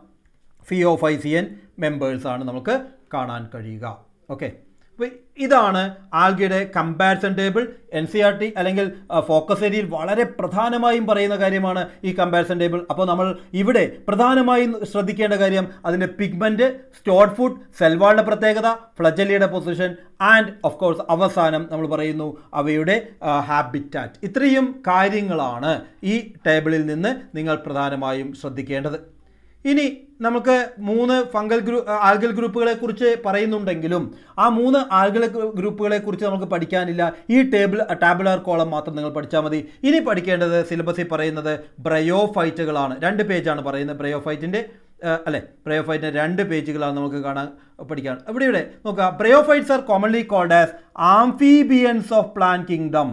ഫിയോഫൈസിയൻ മെമ്പേഴ്സാണ് നമുക്ക് കാണാൻ കഴിയുക. ഓക്കെ, അപ്പോൾ ഇതാണ് ആൽഗയുടെ കമ്പാരിസൺ ടേബിൾ. NCERT അല്ലെങ്കിൽ ഫോക്കസ് ഏരിയയിൽ വളരെ പ്രധാനമായും പറയുന്ന കാര്യമാണ് ഈ കമ്പാരിസൺ ടേബിൾ. അപ്പോൾ നമ്മൾ ഇവിടെ പ്രധാനമായും ശ്രദ്ധിക്കേണ്ട കാര്യം അതിൻ്റെ പിഗ്മെൻറ്റ്, സ്റ്റോർഡ് ഫുഡ്, സെൽവാളിൻ്റെ പ്രത്യേകത, ഫ്ലജല്ലിയുടെ പൊസിഷൻ ആൻഡ് ഓഫ് കോഴ്സ് അവസാനം നമ്മൾ പറയുന്നു അവയുടെ ഹാബിറ്റാറ്റ്. ഇത്രയും കാര്യങ്ങളാണ് ഈ ടേബിളിൽ നിന്ന് നിങ്ങൾ പ്രധാനമായും ശ്രദ്ധിക്കേണ്ടത്. ഇനി നമുക്ക് 3 ആൽഗൽ ഗ്രൂപ്പുകളെ കുറിച്ച് പറയുന്നുണ്ടെങ്കിലും ആ 3 ആൽഗൽ ഗ്രൂപ്പുകളെ കുറിച്ച് നമുക്ക് പഠിക്കാനില്ല. ഈ ടാബുലാർ കോളം മാത്രം നിങ്ങൾ പഠിച്ചാൽ മതി. ഇനി പഠിക്കേണ്ടത് സിലബസിൽ പറയുന്നത് ബ്രയോഫൈറ്റുകളാണ്. 2 പേജാണ് പറയുന്നത് ബ്രയോഫൈറ്റിൻ്റെ, ബ്രയോഫൈറ്റിൻ്റെ 2 പേജുകളാണ് നമുക്ക് പഠിക്കാൻ. ഇവിടെ നോക്കുക, bryophytes are commonly called as amphibians of plant kingdom.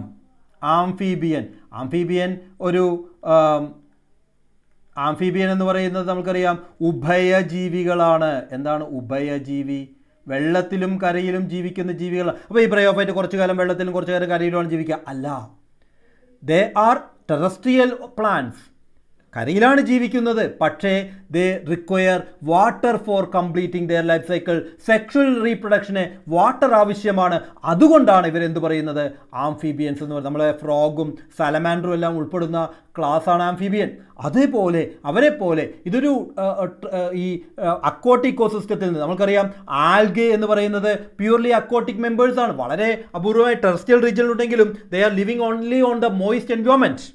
Amphibian എന്ന് പറയുന്നത് നമുക്കറിയാം ഉഭയജീവികളാണ്. എന്താണ് ഉഭയജീവി? വെള്ളത്തിലും കരയിലും ജീവിക്കുന്ന ജീവികളാണ്. അപ്പോൾ ഈ ബ്രയോഫൈറ്റ് കുറച്ചു കാലം വെള്ളത്തിലും കുറച്ചു കാലം കരയിലുമാണ് ജീവിക്കുക? അല്ല, ദേ ആർ ടെറസ്ട്രിയൽ പ്ലാന്റ്സ്. കരയിലാണ് ജീവിക്കുന്നത്, പക്ഷേ they require water for completing their life cycle. Sexual റീപ്രൊഡക്ഷന് വാട്ടർ ആവശ്യമാണ്. അതുകൊണ്ടാണ് ഇവരെന്ത് പറയുന്നത്? ആംഫീബിയൻസ് എന്ന് പറയുന്നത്. നമ്മളെ ഫ്രോഗും സാലമാൻഡറും എല്ലാം ഉൾപ്പെടുന്ന ക്ലാസ്സാണ് ആംഫീബിയൻ. അതേപോലെ അവരെപ്പോലെ ഇതൊരു ഈ അക്വാട്ടിക് ഇക്കോസിസ്റ്റത്തിൽ നിന്ന് നമുക്കറിയാം ആൽഗെ എന്ന് പറയുന്നത് പ്യൂർലി അക്വാട്ടിക് മെമ്പേഴ്സാണ്. വളരെ അപൂർവമായി ടെറസ്ട്രിയൽ റീജിയനിലുണ്ടെങ്കിലും they are living only on the moist environment.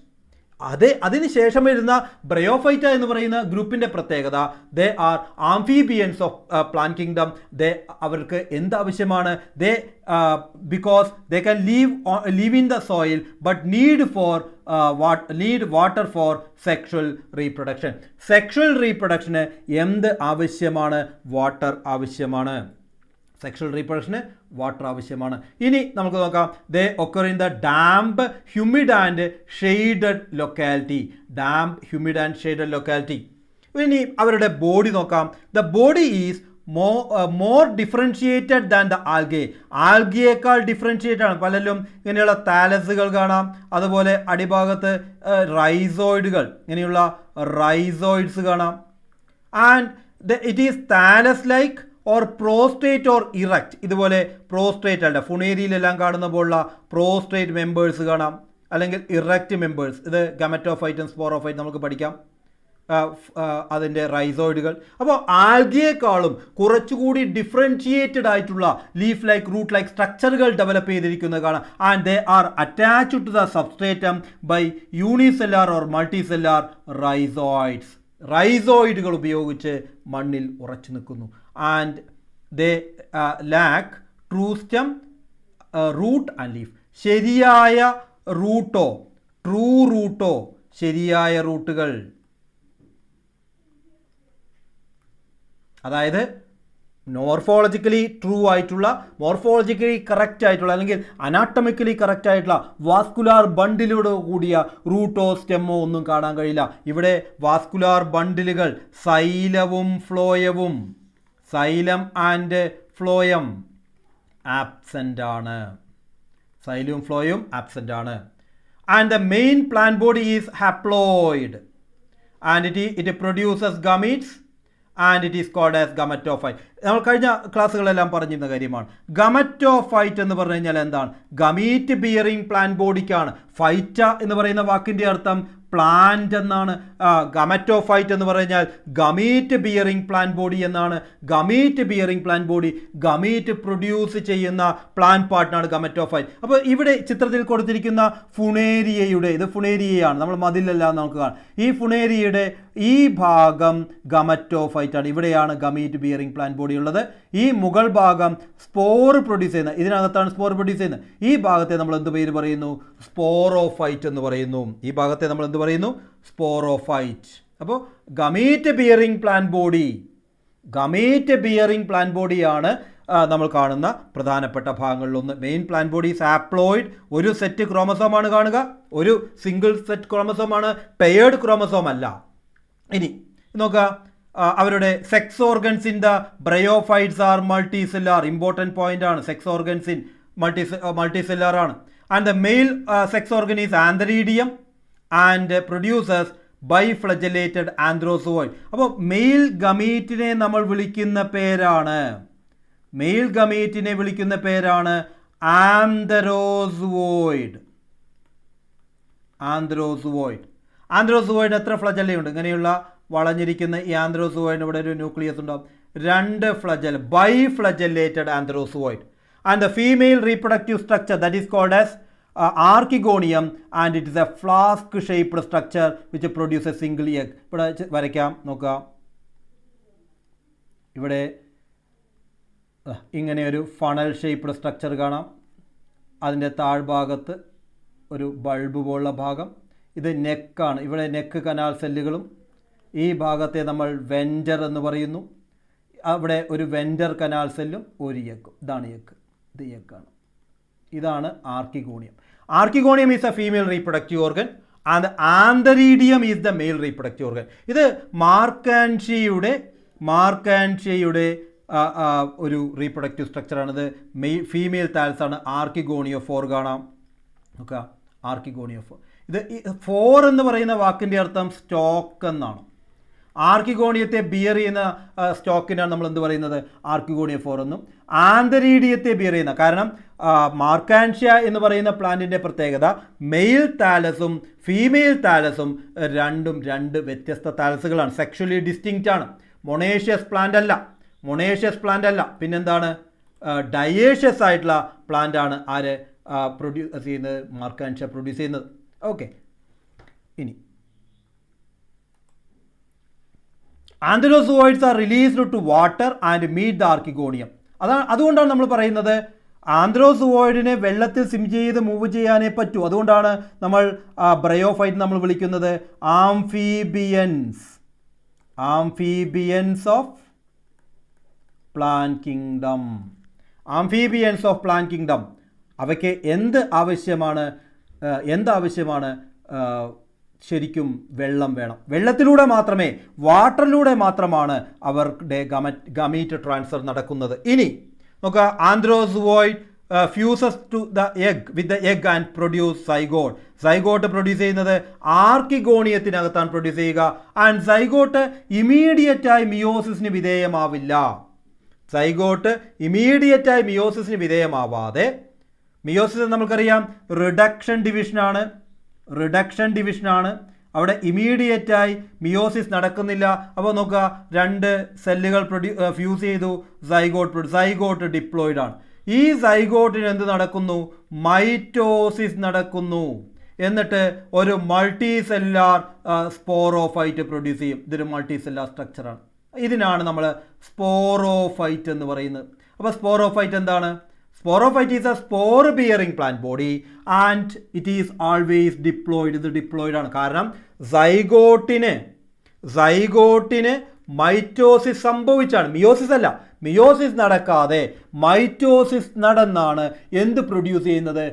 അതിന് ശേഷം വരുന്ന ബ്രയോഫൈറ്റ എന്ന് പറയുന്ന ഗ്രൂപ്പിൻ്റെ പ്രത്യേകത, they are amphibians of plant kingdom. അവർക്ക് എന്താവശ്യമാണ്? Because they can live in the soil but need water for sexual reproduction. Sexual റീപ്രൊഡക്ഷന് എന്ത് ആവശ്യമാണ്? വാട്ടർ ആവശ്യമാണ്. സെക്ഷൽ റീപ്രൊഡക്ഷന് വാട്ടർ ആവശ്യമാണ്. ഇനി നമുക്ക് നോക്കാം, they occur in the damp, humid and shaded locality. ഇനി അവരുടെ ബോഡി നോക്കാം. The body is more differentiated than the algae. ആൽഗിയേക്കാൾ ഡിഫറൻഷിയേറ്റഡ് ആണ്. പലരും ഇങ്ങനെയുള്ള താലസുകൾ കാണാം. അതുപോലെ അടിഭാഗത്ത് റൈസോയിഡുകൾ, ഇങ്ങനെയുള്ള റൈസോയിഡ്സ് കാണാം. And it is thallus like or prostrate or erect. ഇതുപോലെ പ്രോസ്ട്രേറ്റ് അല്ല, ഫുണേരിയിലെല്ലാം കാണുന്ന പോലുള്ള പ്രോസ്ട്രേറ്റ് മെമ്പേഴ്സ് കാണാം, അല്ലെങ്കിൽ ഇറക്റ്റ് മെമ്പേഴ്സ്. ഇത് ഗമറ്റോഫൈറ്റും സ്പോറോഫൈറ്റ് നമുക്ക് പഠിക്കാം, അതിൻ്റെ റൈസോയിഡുകൾ. അപ്പോൾ ആൽഗിയേക്കാളും കുറച്ചുകൂടി ഡിഫറൻഷിയേറ്റഡ് ആയിട്ടുള്ള ലീഫ് ലൈക്ക് റൂട്ട് ലൈക്ക് സ്ട്രക്ചറുകൾ ഡെവലപ്പ് ചെയ്തിരിക്കുന്നത് കാണാം. And they are attached to the substratum by unicellular or multicellular rhizoids. റൈസോയിഡുകൾ ഉപയോഗിച്ച് മണ്ണിൽ ഉറച്ചു നിൽക്കുന്നു. And they lack true stem, root and leaf. ശരിയായ റൂട്ടോ, ട്രൂ റൂട്ടോ, ശരിയായ റൂട്ടുകൾ, അതായത് മോർഫോളജിക്കലി ട്രൂ ആയിട്ടുള്ള, മോർഫോളജിക്കലി കറക്റ്റ് ആയിട്ടുള്ള, അല്ലെങ്കിൽ അനാട്ടമിക്കലി കറക്റ്റ് ആയിട്ടുള്ള വാസ്കുലാർ ബണ്ടിലൂടെ കൂടിയ റൂട്ടോ സ്റ്റെമ്മോ ഒന്നും കാണാൻ കഴിയില്ല. ഇവിടെ വാസ്കുലാർ ബണ്ടിലുകൾ സൈലവും ഫ്ലോയവും, സൈലം ആൻഡ് ഫ്ലോയം ആബ്സെൻ്റ് ആണ്. സൈലവും ഫ്ലോയും ആബ്സെൻ്റ് ആണ്. And the main plant body is haploid and it produces gametes and it is called as gametophyte. നമ്മൾ കഴിഞ്ഞ ക്ലാസ്സുകളെല്ലാം പറഞ്ഞിരുന്ന കാര്യമാണ്. ഗമറ്റോഫൈറ്റ് എന്ന് പറഞ്ഞു കഴിഞ്ഞാൽ എന്താണ്? ഗമീറ്റ് ബിയറിംഗ് പ്ലാന്റ് ബോഡിക്കാണ്. ഫൈറ്റ എന്ന് പറയുന്ന വാക്കിൻ്റെ അർത്ഥം പ്ലാന്റ് എന്നാണ്. ഗമറ്റോഫൈറ്റ് എന്ന് പറഞ്ഞാൽ ഗമീറ്റ് ബിയറിംഗ് പ്ലാന്റ് ബോഡി എന്നാണ്. Gamete bearing plant body, gamete produce ചെയ്യുന്ന പ്ലാന്റ് പാർട്ടിനാണ് ഗമറ്റോഫൈറ്റ്. അപ്പോൾ ഇവിടെ ചിത്രത്തിൽ കൊടുത്തിരിക്കുന്ന ഫുണേരിയയുടെ, ഇത് ഫുണേരിയയാണ്, നമ്മൾ മതിലെല്ലാം നമുക്ക് കാണാം. ഈ ഫുണേരിയയുടെ ഈ ഭാഗം ഗമറ്റോഫൈറ്റ് ആണ്. ഇവിടെയാണ് ഗമീറ്റ് ബിയറിംഗ് പ്ലാന്റ് ബോഡി ഉള്ളത്. ഈ മുകൾ ഭാഗം സ്പോർ പ്രൊഡ്യൂസ് ചെയ്യുന്ന, ഇതിനകത്താണ് സ്പോർ പ്രൊഡ്യൂസ് ചെയ്യുന്നത്. ഈ ഭാഗത്തെ നമ്മൾ എന്ത് പേര് പറയുന്നു? സ്പോറോഫൈറ്റ് എന്ന് പറയുന്നു. ഈ ഭാഗത്തെ നമ്മൾ എന്ത് പറയുന്നു? സ്പോറോഫൈറ്റ്. അപ്പോൾ gamete bearing plant body, gamete bearing plant ബോഡിയാണ് നമ്മൾ കാണുന്ന പ്രധാനപ്പെട്ട ഭാഗങ്ങളിലൊന്ന്. Main plant body is haploid. ഒരു സെറ്റ് ക്രോമസോമാണ് കാണുക, ഒരു സിംഗിൾ സെറ്റ് ക്രോമസോമാണ്, പെയർഡ് ക്രോമസോം അല്ല. ഇനി നോക്കുക, അവരുടെ sex organs in the bryophytes are multicellular. Important point ആണ്. സെക്സ് ഓർഗൻസ് ഇൻ മൾട്ടിസെല്ലാർ ആണ്. And the male sex organ is antheridium and producers biflagellated antherozoid. അപ്പോൾ മെയിൽ ഗമീറ്റിനെ നമ്മൾ വിളിക്കുന്ന പേരാണ്, മെയിൽ ഗമീറ്റിനെ വിളിക്കുന്ന പേരാണ് ആന്തരോസുവോയിഡ്. ആന്ത്രോസുവോയിഡ്. ആന്ത്രോസുവോയിഡ് എത്ര ഫ്ലജല്ലയുണ്ട്? ഇങ്ങനെയുള്ള വളഞ്ഞിരിക്കുന്ന ഈ ആന്ത്രോസുവോയിഡിന് ഇവിടെ ഒരു ന്യൂക്ലിയസ് ഉണ്ടാവും. 2 flagella, biflagellated antherozoid. And the female reproductive structure that is called as archegonium and it is a flask shaped structure which produce a single egg. ഇവിടെ വരയ്ക്കാം, നോക്കുക. ഇവിടെ ഇങ്ങനെ ഒരു ഫണൽ ഷേപ്ഡ് സ്ട്രക്ചർ കാണാം. അതിൻ്റെ താഴ്ഭാഗത്ത് ഒരു ബൾബ് പോലുള്ള ഭാഗം. ഇത് നെക്കാണ്. ഇവിടെ നെക്ക് കനാൽ സെല്ലുകളും, ഈ ഭാഗത്തെ നമ്മൾ വെൻറ്റർ എന്ന് പറയുന്നു. അവിടെ ഒരു വെൻറ്റർ കനാൽ സെല്ലും ഒരു എഗ്ഗും. ഇതാണ് എഗ്ഗ്, ഇത് എഗ്ഗാണ്. ഇതാണ് archegonium. Archegonium is a female reproductive organ and antheridium is the male reproductive organ. ഇത് മാർക്കാൻഷ്യയുടെ ഒരു റീപ്രൊഡക്റ്റീവ് സ്ട്രക്ചറാണിത്. ഫീമെയിൽ താൽസ് ആണ്. ആർക്കിഗോണിയോഫോർ കാണാം, നോക്കുക, ആർക്കിഗോണിയോഫോർ. ഇത് 4 എന്ന് പറയുന്ന വാക്കിൻ്റെ അർത്ഥം സ്റ്റോക്ക് എന്നാണ്. ആർക്കിഗോണിയത്തെ ബിയർ ചെയ്യുന്ന സ്റ്റോക്കിനാണ് നമ്മൾ എന്ത് പറയുന്നത്? ആർക്കിഗോണിയോഫോർ എന്നും. ആന്തരീഡിയത്തെ ബിയർ ചെയ്യുന്ന, കാരണം മാർക്കാൻഷ്യ എന്ന് പറയുന്ന പ്ലാന്റിൻ്റെ പ്രത്യേകത മെയിൽ താലസും ഫീമെയിൽ താലസും രണ്ടും 2 വ്യത്യസ്ത താലസുകളാണ്. സെക്ഷുവലി ഡിസ്റ്റിങ്ക്റ്റ് ആണ്. മൊണേഷ്യസ് പ്ലാന്റ് അല്ല. പിന്നെന്താണ്? ഡയേഷ്യസ് ആയിട്ടുള്ള പ്ലാന്റ് ആണ് ആര് പ്രൊഡ്യൂസ് ചെയ്യുന്നത്? മാർക്കാൻഷ്യ പ്രൊഡ്യൂസ് ചെയ്യുന്നത്. ഓക്കെ, ഇനി antherozoids are released to water and meet the archegonium. അതുകൊണ്ടാണ് നമ്മൾ പറയുന്നത് ആന്ത്രോസുവോയിഡിനെ വെള്ളത്തിൽ സ്വിം ചെയ്ത് മൂവ് ചെയ്യാനേ പറ്റൂ. അതുകൊണ്ടാണ് നമ്മൾ ബ്രയോഫൈറ്റ് നമ്മൾ വിളിക്കുന്നത് amphibians of plant kingdom. Amphibians of plant kingdom. അവയ്ക്ക് എന്താവശ്യമാണ്? ശരിക്കും വെള്ളം വേണം. വെള്ളത്തിലൂടെ മാത്രമേ, വാട്ടറിലൂടെ മാത്രമാണ് അവരുടെ ഗമീറ്റ് ട്രാൻസ്ഫർ നടക്കുന്നത്. ഇനി നോക്കുക, antherozoid fuses to the egg with the egg and produce zygote. Zygote produce ചെയ്യുന്നത് ആർക്കിഗോണിയത്തിനകത്താണ് പ്രൊഡ്യൂസ് ചെയ്യുക. ആൻഡ് സൈഗോട്ട് ഇമീഡിയറ്റായി മിയോസിസിന് വിധേയമാവില്ല. സൈഗോട്ട് ഇമീഡിയറ്റായി മിയോസിസിന് വിധേയമാവാതെ, മിയോസിസ് നമുക്കറിയാം റിഡക്ഷൻ ഡിവിഷനാണ്. അവിടെ ഇമീഡിയറ്റായി മിയോസിസ് നടക്കുന്നില്ല. അപ്പോൾ നോക്കുക, 2 സെല്ലുകൾ ഫ്യൂസ് ചെയ്തു, സൈഗോട്ട് ഡിപ്ലോയിഡ് ആണ്. ഈ സൈഗോട്ടിന് എന്ത് നടക്കുന്നു? മൈറ്റോസിസ് നടക്കുന്നു. എന്നിട്ട് ഒരു മൾട്ടി സെല്ലാർ സ്പോറോഫൈറ്റ് പ്രൊഡ്യൂസ് ചെയ്യും. ഇതൊരു മൾട്ടി സെല്ലാർ സ്ട്രക്ചറാണ്. ഇതിനാണ് നമ്മൾ സ്പോറോഫൈറ്റ് എന്ന് പറയുന്നത്. അപ്പോൾ സ്പോറോഫൈറ്റ് എന്താണ്? Sporophyte is a spore bearing plant body and it is always diploid. ഇത് ഡിപ്ലോയിഡ് ആണ്. കാരണം സൈഗോട്ടിന് മൈറ്റോസിസ് സംഭവിച്ചാണ്, മിയോസിസ് അല്ല, മിയോസിസ് നടക്കാതെ മൈറ്റോസിസ് നടന്നാണ് എന്ത് പ്രൊഡ്യൂസ് ചെയ്യുന്നത്?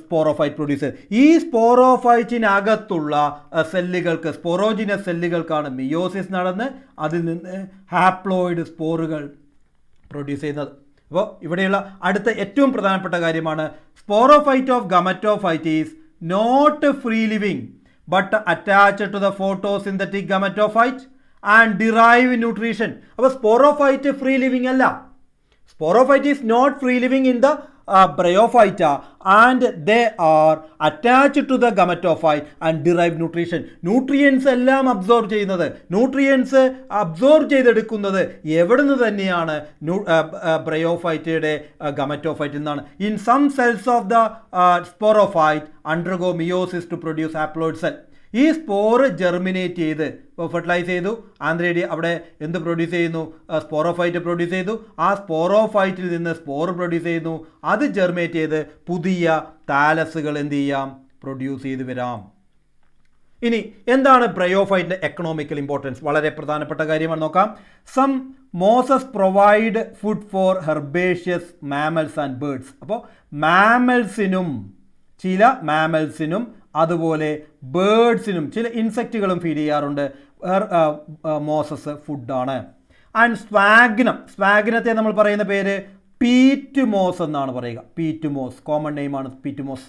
സ്പോറോഫൈറ്റ് പ്രൊഡ്യൂസ് ചെയ്യുന്നത്. ഈ സ്പോറോഫൈറ്റിനകത്തുള്ള സെല്ലുകൾക്ക്, സ്പോറോജിനസ് സെല്ലുകൾക്കാണ് മിയോസിസ് നടന്ന് അതിൽ നിന്ന് ഹാപ്ലോയിഡ് സ്പോറുകൾ പ്രൊഡ്യൂസ് ചെയ്യുന്നത്. അപ്പോൾ ഇവിടെയുള്ള അടുത്ത ഏറ്റവും പ്രധാനപ്പെട്ട കാര്യമാണ്, sporophyte of gametophyte is not free living but attached to the photosynthetic gametophyte and derive nutrition. അപ്പോൾ സ്പോറോഫൈറ്റ് ഫ്രീ ലിവിങ് അല്ല. Sporophyte is not free living in the bryophyta and they are attached to the gametophyte and derive nutrition. Nutrients എല്ലാം absorb ചെയ്യുന്നത്, nutrients absorb ചെയ്തെടുക്കുന്നത് എവിടെ നിന്ന് തന്നെയാണ്? ബ്രയോഫൈറ്റയുടെ ഗമറ്റോഫൈറ്റിൽ നിന്നാണ്. In some cells of the sporophyte undergo meiosis to produce haploid cell. ഈ സ്പോറ് ജെർമിനേറ്റ് ചെയ്ത് ഫെർട്ടിലൈസ് ചെയ്തു, ആന്ത്രേഡിയ അവിടെ എന്ത് പ്രൊഡ്യൂസ് ചെയ്യുന്നു? സ്പോറോഫൈറ്റ് പ്രൊഡ്യൂസ് ചെയ്തു. ആ സ്പോറോഫൈറ്റിൽ നിന്ന് സ്പോർ പ്രൊഡ്യൂസ് ചെയ്യുന്നു. അത് ജെർമിനേറ്റ് ചെയ്ത് പുതിയ താലസുകൾ എന്ത് ചെയ്യാം? പ്രൊഡ്യൂസ് ചെയ്ത് വരാം. ഇനി എന്താണ് ബ്രയോഫൈറ്റിൻ്റെ എക്കണോമിക്കൽ ഇമ്പോർട്ടൻസ്? വളരെ പ്രധാനപ്പെട്ട കാര്യമാണ്, നോക്കാം. Some mosses provide food for herbaceous mammals and birds. അപ്പോൾ ചില മാമൽസിനും അതുപോലെ ബേർഡ്സിനും ചില ഇൻസെക്റ്റുകളും ഫീഡ് ചെയ്യാറുണ്ട്. മോസസ് ഫുഡാണ്. ആൻഡ് സ്വാഗ്നത്തെ നമ്മൾ പറയുന്ന പേര് പീറ്റുമോസ് എന്നാണ് പറയുക. പീറ്റുമോസ് കോമൺ നെയിമാണ് peat moss.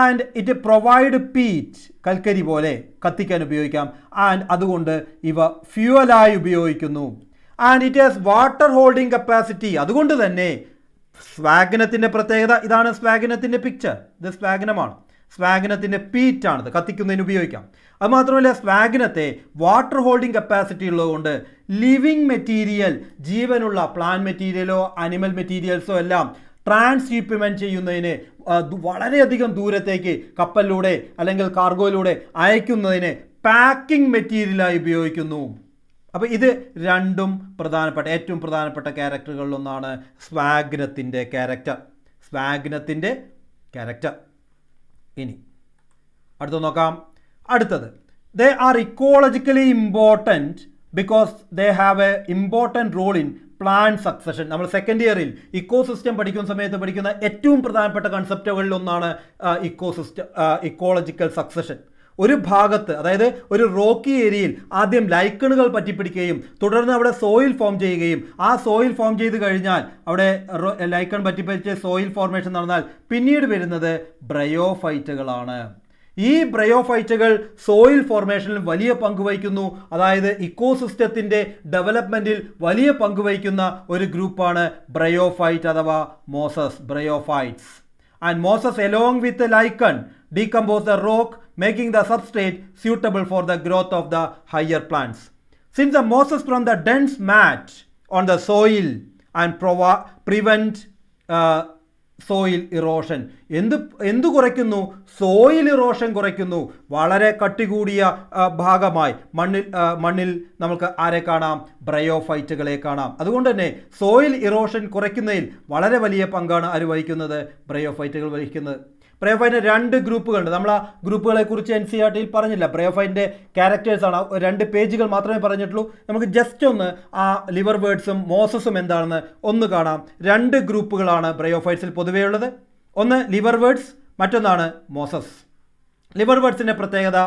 And it provide peat, കൽക്കരി പോലെ കത്തിക്കാൻ ഉപയോഗിക്കാം. ആൻഡ് അതുകൊണ്ട് ഇവ ഫ്യൂവലായി ഉപയോഗിക്കുന്നു. And it has water holding capacity. അതുകൊണ്ട് തന്നെ സ്വാഗ്നത്തിൻ്റെ പ്രത്യേകത ഇതാണ്. സ്വാഗ്നത്തിൻ്റെ പിക്ചർ, ഇത് സ്വാഗ്നമാണ്. സ്വാഗ്നത്തിൻ്റെ പീറ്റാണിത്, കത്തിക്കുന്നതിന് ഉപയോഗിക്കാം. അതുമാത്രമല്ല, സ്വാഗ്നത്തെ വാട്ടർ ഹോൾഡിംഗ് കപ്പാസിറ്റി ഉള്ളതുകൊണ്ട് ലിവിങ് മെറ്റീരിയൽ, ജീവനുള്ള പ്ലാന്റ് മെറ്റീരിയലോ അനിമൽ മെറ്റീരിയൽസോ എല്ലാം ട്രാൻസ്ഷിപ്മെൻറ്റ് ചെയ്യുന്നതിന്, വളരെയധികം ദൂരത്തേക്ക് കപ്പലിലൂടെ അല്ലെങ്കിൽ കാർഗോയിലൂടെ അയക്കുന്നതിന് പാക്കിംഗ് മെറ്റീരിയലായി ഉപയോഗിക്കുന്നു. അപ്പോൾ ഇത് രണ്ടും ഏറ്റവും പ്രധാനപ്പെട്ട ക്യാരക്ടറുകളിലൊന്നാണ് സ്വാഗ്നത്തിൻ്റെ ക്യാരക്ടർ. ഇനി അടുത്ത നോക്കാം. അടുത്തത്, they are ecologically important because they have a important role in plant succession. നമ്മൾ സെക്കൻഡ് ഇയറിൽ ഇക്കോസിസ്റ്റം പഠിക്കുന്ന സമയത്ത് പഠിക്കുന്ന ഏറ്റവും പ്രധാനപ്പെട്ട കൺസെപ്റ്റുകളിലൊന്നാണ് ഇക്കോളജിക്കൽ സക്സഷൻ. ഒരു ഭാഗത്ത്, അതായത് ഒരു റോക്കി ഏരിയയിൽ ആദ്യം ലൈക്കണുകൾ പറ്റിപ്പിടിക്കുകയും തുടർന്ന് അവിടെ സോയിൽ ഫോം ചെയ്യുകയും ആ സോയിൽ ഫോം ചെയ്ത് കഴിഞ്ഞാൽ അവിടെ ലൈക്കൺ പറ്റിപ്പിടിച്ച് സോയിൽ ഫോർമേഷൻ നടന്നാൽ പിന്നീട് വരുന്നത് ബ്രയോഫൈറ്റുകളാണ്. ഈ ബ്രയോഫൈറ്റുകൾ സോയിൽ ഫോർമേഷനിൽ വലിയ പങ്ക് വഹിക്കുന്നു. അതായത് ഇക്കോസിസ്റ്റത്തിൻ്റെ ഡെവലപ്മെൻറ്റിൽ വലിയ പങ്ക് വഹിക്കുന്ന ഒരു ഗ്രൂപ്പാണ് ബ്രയോഫൈറ്റ് അഥവാ bryophytes. And mosses along with the lichen decompose the rock, making the substrate suitable for the growth of the higher plants. Since the mosses from the dense mat on the soil and prevent soil erosion. എന്ത് കുറയ്ക്കുന്നു? Soil erosion കുറയ്ക്കുന്നു. വളരെ കട്ടി കൂടിയ ഭാഗമായി മണ്ണിൽ നമുക്ക് ആരെ കാണാം? ബ്രയോഫൈറ്റുകളെ കാണാം. അതുകൊണ്ട് തന്നെ സോയിൽ ഇറോഷൻ കുറയ്ക്കുന്നതിൽ വളരെ വലിയ പങ്കാണ് ആര് വഹിക്കുന്നത്? ബ്രയോഫൈറ്റുകൾ വഹിക്കുന്നത്. ബ്രയോഫൈറ്റിൻ്റെ 2 ഗ്രൂപ്പുകളുണ്ട്. നമ്മൾ ആ ഗ്രൂപ്പുകളെ കുറിച്ച് NCERT-യിൽ പറഞ്ഞില്ല. ബ്രയോഫൈറ്റിൻ്റെ ക്യാരക്ടേഴ്സാണ് 2 പേജുകൾ മാത്രമേ പറഞ്ഞിട്ടുള്ളൂ. നമുക്ക് ജസ്റ്റ് ഒന്ന് ആ ലിവർ ബേർഡ്സും മോസസും എന്താണെന്ന് ഒന്ന് കാണാം. 2 ഗ്രൂപ്പുകളാണ് ബ്രയോഫൈറ്റ്സിൽ പൊതുവേ ഉള്ളത്. ഒന്ന് ലിവർ ബേർഡ്സ്, മറ്റൊന്നാണ് മോസസ്. ലിവർ ബേർഡ്സിൻ്റെ പ്രത്യേകത,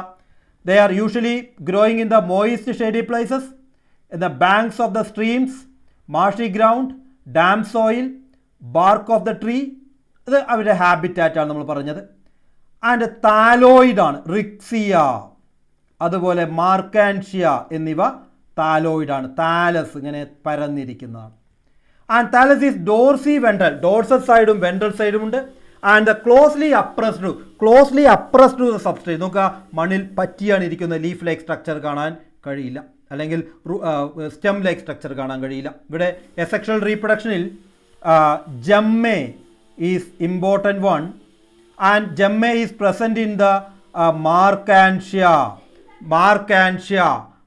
they are usually growing in the moist shady places, in the banks of the streams, marshy ground, dam soil, BARC of the tree. ഇത് അവരുടെ ഹാബിറ്റാറ്റാണ് നമ്മൾ പറഞ്ഞത്. ആൻഡ് താലോയിഡാണ്. റിക്സിയ അതുപോലെ മാർക്കാൻഷ്യ എന്നിവ താലോയിഡാണ്. താലസ് ഇങ്ങനെ പരന്നിരിക്കുന്നതാണ്. And thallus is dorsiventral, dorsal സൈഡും വെൻട്രൽ സൈഡും ഉണ്ട്. And the closely appressed to the substrate. നോക്കുക, മണ്ണിൽ പറ്റിയാണ് ഇരിക്കുന്ന ലീഫ് ലൈക്ക് സ്ട്രക്ചർ കാണാൻ കഴിയില്ല, അല്ലെങ്കിൽ സ്റ്റെം ലൈക്ക് സ്ട്രക്ചർ കാണാൻ കഴിയില്ല. ഇവിടെ എസെക്ഷൽ റീപ്രൊഡക്ഷനിൽ gemmae is important one, and gemmae is present in the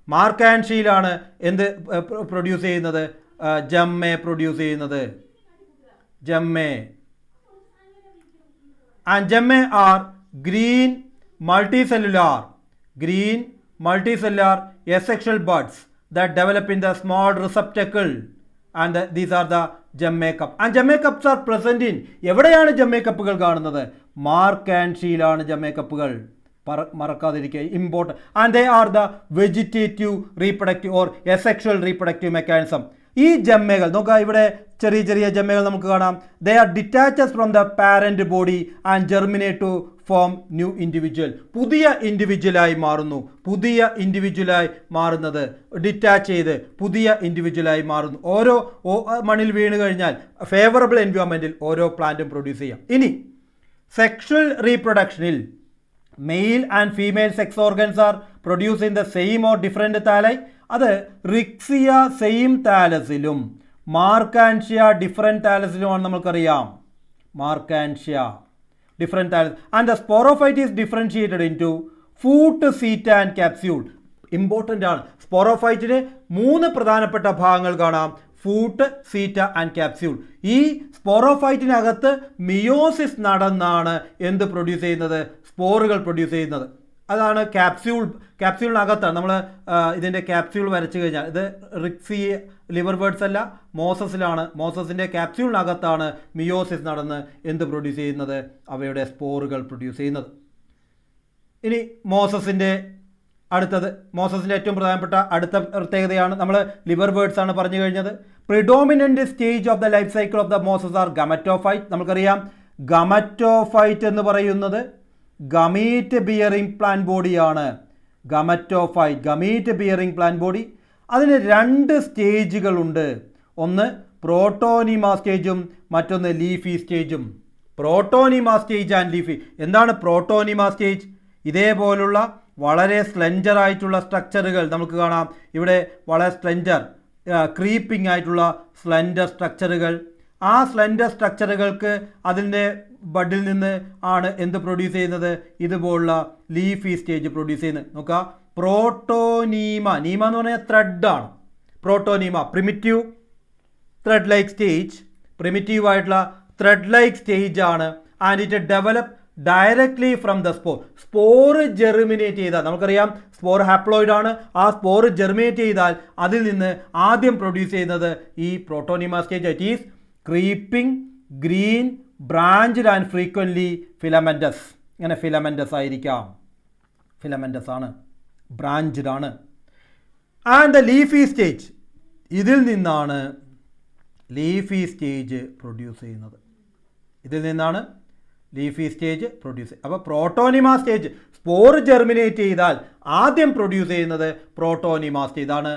മാർക്കാൻഷ്യയിലാണ് എന്ത് പ്രൊഡ്യൂസ് ചെയ്യുന്നത്? ജമ്മെ പ്രൊഡ്യൂസ് ചെയ്യുന്നത്. ജമ്മെ and gemme are green multicellular asexual buds that develop in the small receptacle, and these are the gemme cup. And gemme cups are present in, എവിടെയാണ് ജമ്മെ കപ്പുകൾ കാണുന്നത്? മാർക്കാൻഷ്യയിലാണ് gemmae കപ്പുകൾ, മറക്കാതിരിക്കുക, important. And they are the vegetative reproductive or asexual reproductive mechanism. ഈ ജമ്മകൾ നോക്കുക, ഇവിടെ ചെറിയ ചെറിയ ജമ്മകൾ നമുക്ക് കാണാം. They are detaches from the parent body and germinate to form new individual. പുതിയ ഇൻഡിവിജ്വലായി മാറുന്നത്, ഡിറ്റാച്ച് ചെയ്ത് പുതിയ ഇൻഡിവിജ്വലായി മാറുന്നു. ഓരോ മണ്ണിൽ വീണ് കഴിഞ്ഞാൽ ഫേവറബിൾ എൻവയോൺമെൻറ്റിൽ ഓരോ പ്ലാന്റും പ്രൊഡ്യൂസ് ചെയ്യാം. ഇനി സെക്ഷൽ റീപ്രൊഡക്ഷനിൽ male and female sex organs are produce in the same or different thalli. അത് റിക്സിയ സെയിം താലസിലും മാർക്കാൻഷ്യ ഡിഫറെൻറ്റ് താലസിലുമാണ് നമുക്കറിയാം. Marchantia different thallus. And the sporophyte is differentiated in to foot, seta and capsule. Important ആണ്. സ്പോറോഫൈറ്റിന് 3 പ്രധാനപ്പെട്ട ഭാഗങ്ങൾ കാണാം: foot, seta and capsule. ഈ സ്പോറോഫൈറ്റിനകത്ത് മിയോസിസ് നടന്നാണ് എന്ത് പ്രൊഡ്യൂസ് ചെയ്യുന്നത്? സ്പോറുകൾ പ്രൊഡ്യൂസ് ചെയ്യുന്നത്. അതാണ് ക്യാപ്സ്യൂളിനകത്താണ്. നമ്മൾ ഇതിൻ്റെ ക്യാപ്സ്യൂൾ വരച്ചു കഴിഞ്ഞാൽ, ഇത് റിക്സി ലിവർ ബേർഡ്സ് അല്ല, മോസസിലാണ്. മോസസിൻ്റെ ക്യാപ്സ്യൂളിനകത്താണ് മിയോസിസ് നടന്ന് എന്ത് പ്രൊഡ്യൂസ് ചെയ്യുന്നത്? അവയുടെ സ്പോറുകൾ പ്രൊഡ്യൂസ് ചെയ്യുന്നത്. ഇനി മോസസിൻ്റെ ഏറ്റവും പ്രധാനപ്പെട്ട അടുത്ത പ്രത്യേകതയാണ്, നമ്മൾ ലിവർ ബേർഡ്സ് ആണ് പറഞ്ഞു കഴിഞ്ഞത്. Predominant stage of the life cycle of the mosses are gametophyte. നമുക്കറിയാം, ഗമറ്റോഫൈറ്റ് എന്ന് പറയുന്നത് ഗമീറ്റ് ബിയറിംഗ് പ്ലാന്റ് ബോഡിയാണ്. Gamete bearing plant body. അതിന് 2 സ്റ്റേജുകളുണ്ട്. ഒന്ന് പ്രോട്ടോനിമ സ്റ്റേജും മറ്റൊന്ന് ലീഫി സ്റ്റേജും. Protonema stage and leafy. എന്താണ് പ്രോട്ടോനിമ സ്റ്റേജ്? ഇതേപോലുള്ള വളരെ സ്ലെഞ്ചർ ആയിട്ടുള്ള സ്ട്രക്ചറുകൾ നമുക്ക് കാണാം. ഇവിടെ വളരെ സ്ലെഞ്ചർ, ക്രീപ്പിംഗ് ആയിട്ടുള്ള സ്ലെൻഡർ സ്ട്രക്ചറുകൾ. ആ സ്ലെൻഡർ സ്ട്രക്ചറുകൾക്ക് അതിൻ്റെ ബഡിൽ നിന്ന് ആണ് എന്ത് പ്രൊഡ്യൂസ് ചെയ്യുന്നത്? ഇതുപോലുള്ള ലീഫി സ്റ്റേജ് പ്രൊഡ്യൂസ് ചെയ്യുന്നത്. നോക്കുക, പ്രോട്ടോനീമ എന്ന് പറഞ്ഞാൽ ത്രെഡാണ്. Protonema primitive thread like stage, primitive ആയിട്ടുള്ള ത്രെഡ് ലൈക്ക് സ്റ്റേജ് ആണ്. And it develop directly from the spore germinate ചെയ്താൽ, നമുക്കറിയാം സ്പോർ ഹാപ്ലോയിഡ് ആണ്. ആ സ്പോറ് ജെർമിനേറ്റ് ചെയ്താൽ അതിൽ നിന്ന് ആദ്യം പ്രൊഡ്യൂസ് ചെയ്യുന്നത് ഈ പ്രോട്ടോനിമ stage. It is creeping, green, branched and frequently filamentous. ഇങ്ങനെ ഫിലമെൻറ്റസ് ആയിരിക്കാം, ഫിലമെൻറ്റസ് ആണ്, ബ്രാഞ്ച്ഡ് ആണ്. ആൻഡ് ദ ലീഫി സ്റ്റേജ്, ഇതിൽ നിന്നാണ് ലീഫി സ്റ്റേജ് പ്രൊഡ്യൂസ് ചെയ്യുന്നത്. അപ്പോൾ പ്രോട്ടോനിമ സ്റ്റേജ്, സ്പോർ ജെർമിനേറ്റ് ചെയ്താൽ ആദ്യം പ്രൊഡ്യൂസ് ചെയ്യുന്നത് പ്രോട്ടോനിമ സ്റ്റേജ്. ഇതാണ്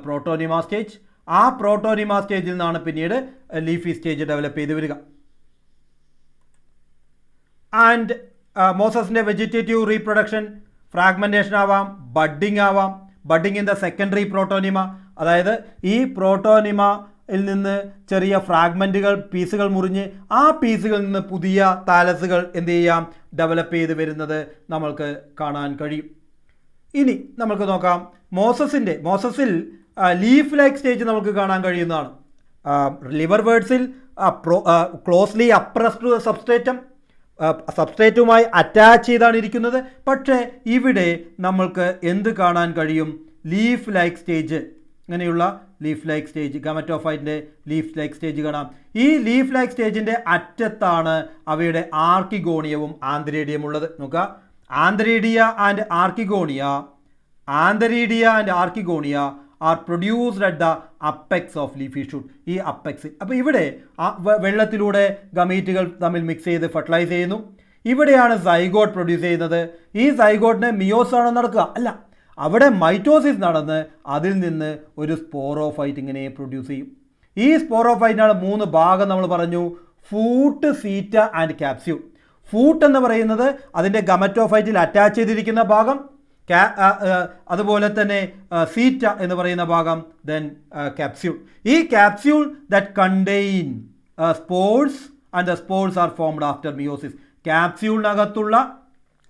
പ്രോട്ടോനിമ സ്റ്റേജ്. ആ പ്രോട്ടോനിമ സ്റ്റേജിൽ നിന്നാണ് പിന്നീട് ലീഫി സ്റ്റേജ് ഡെവലപ്പ് ചെയ്ത് വരിക. ആൻഡ് മോസസിൻ്റെ വെജിറ്റേറ്റീവ് റീപ്രൊഡക്ഷൻ ഫ്രാഗ്മെൻറ്റേഷൻ ആവാം, ബഡ്ഡിങ് ആവാം. ബഡ്ഡിങ് ഇൻ ദ സെക്കൻഡറി പ്രോട്ടോനിമ, അതായത് ഈ പ്രോട്ടോനിമയിൽ നിന്ന് ചെറിയ ഫ്രാഗ്മെൻറ്റുകൾ, പീസുകൾ മുറിഞ്ഞ് ആ പീസുകളിൽ നിന്ന് പുതിയ താലസുകൾ എന്ത് ചെയ്യാം? ഡെവലപ്പ് ചെയ്ത് വരുന്നത് നമ്മൾക്ക് കാണാൻ കഴിയും. ഇനി നമുക്ക് നോക്കാം, മോസസിൽ ലീഫ് ലൈക്ക് സ്റ്റേജ് നമുക്ക് കാണാൻ കഴിയുന്നതാണ്. ലിവർ ബേർഡ്സിൽ ക്ലോസ്ലി അപ്രസ്ഡ് സബ്സ്ട്രേറ്റുമായി അറ്റാച്ച് ചെയ്താണ് ഇരിക്കുന്നത്. പക്ഷേ ഇവിടെ നമ്മൾക്ക് എന്ത് കാണാൻ കഴിയും? Leaf like stage. ഇങ്ങനെയുള്ള ലീഫ് ലൈക്ക് സ്റ്റേജ്, ഗമറ്റോഫൈറ്റിൻ്റെ ലീഫ് ലൈക്ക് സ്റ്റേജ് കാണാം. ഈ ലീഫ് ലൈക്ക് സ്റ്റേജിൻ്റെ അറ്റത്താണ് അവയുടെ ആർക്കിഗോണിയവും ആന്തരീഡിയം ഉള്ളത്. നോക്കുക, antheridia and archegonia are produced at the apex of leafy shoot. ഈ അപ്പെക്സിൽ, അപ്പോൾ ഇവിടെ വെള്ളത്തിലൂടെ ഗമീറ്റുകൾ തമ്മിൽ മിക്സ് ചെയ്ത് ഫെർട്ടിലൈസ് ചെയ്യുന്നു. ഇവിടെയാണ് സൈഗോട്ട് പ്രൊഡ്യൂസ് ചെയ്യുന്നത്. ഈ സൈഗോട്ടിന് മിയോസാണോ നടക്കുക? അല്ല, അവിടെ മൈറ്റോസിസ് നടന്ന് അതിൽ നിന്ന് ഒരു സ്പോറോഫൈറ്റ് ഇങ്ങനെ പ്രൊഡ്യൂസ് ചെയ്യും. ഈ സ്പോറോഫൈറ്റിനാണ് 3 ഭാഗം നമ്മൾ പറഞ്ഞു. Foot, seta and capsule. Foot എന്ന് പറയുന്നത് അതിൻ്റെ ഗമറ്റോഫൈറ്റിൽ അറ്റാച്ച് ചെയ്തിരിക്കുന്ന ഭാഗം, അതുപോലെ തന്നെ സീറ്റ എന്ന് പറയുന്ന ഭാഗം, ദെൻ ക്യാപ്സ്യൂൾ. ഈ capsule that contain spores and the spores are formed after meiosis. ക്യാപ്സ്യൂളിനകത്തുള്ള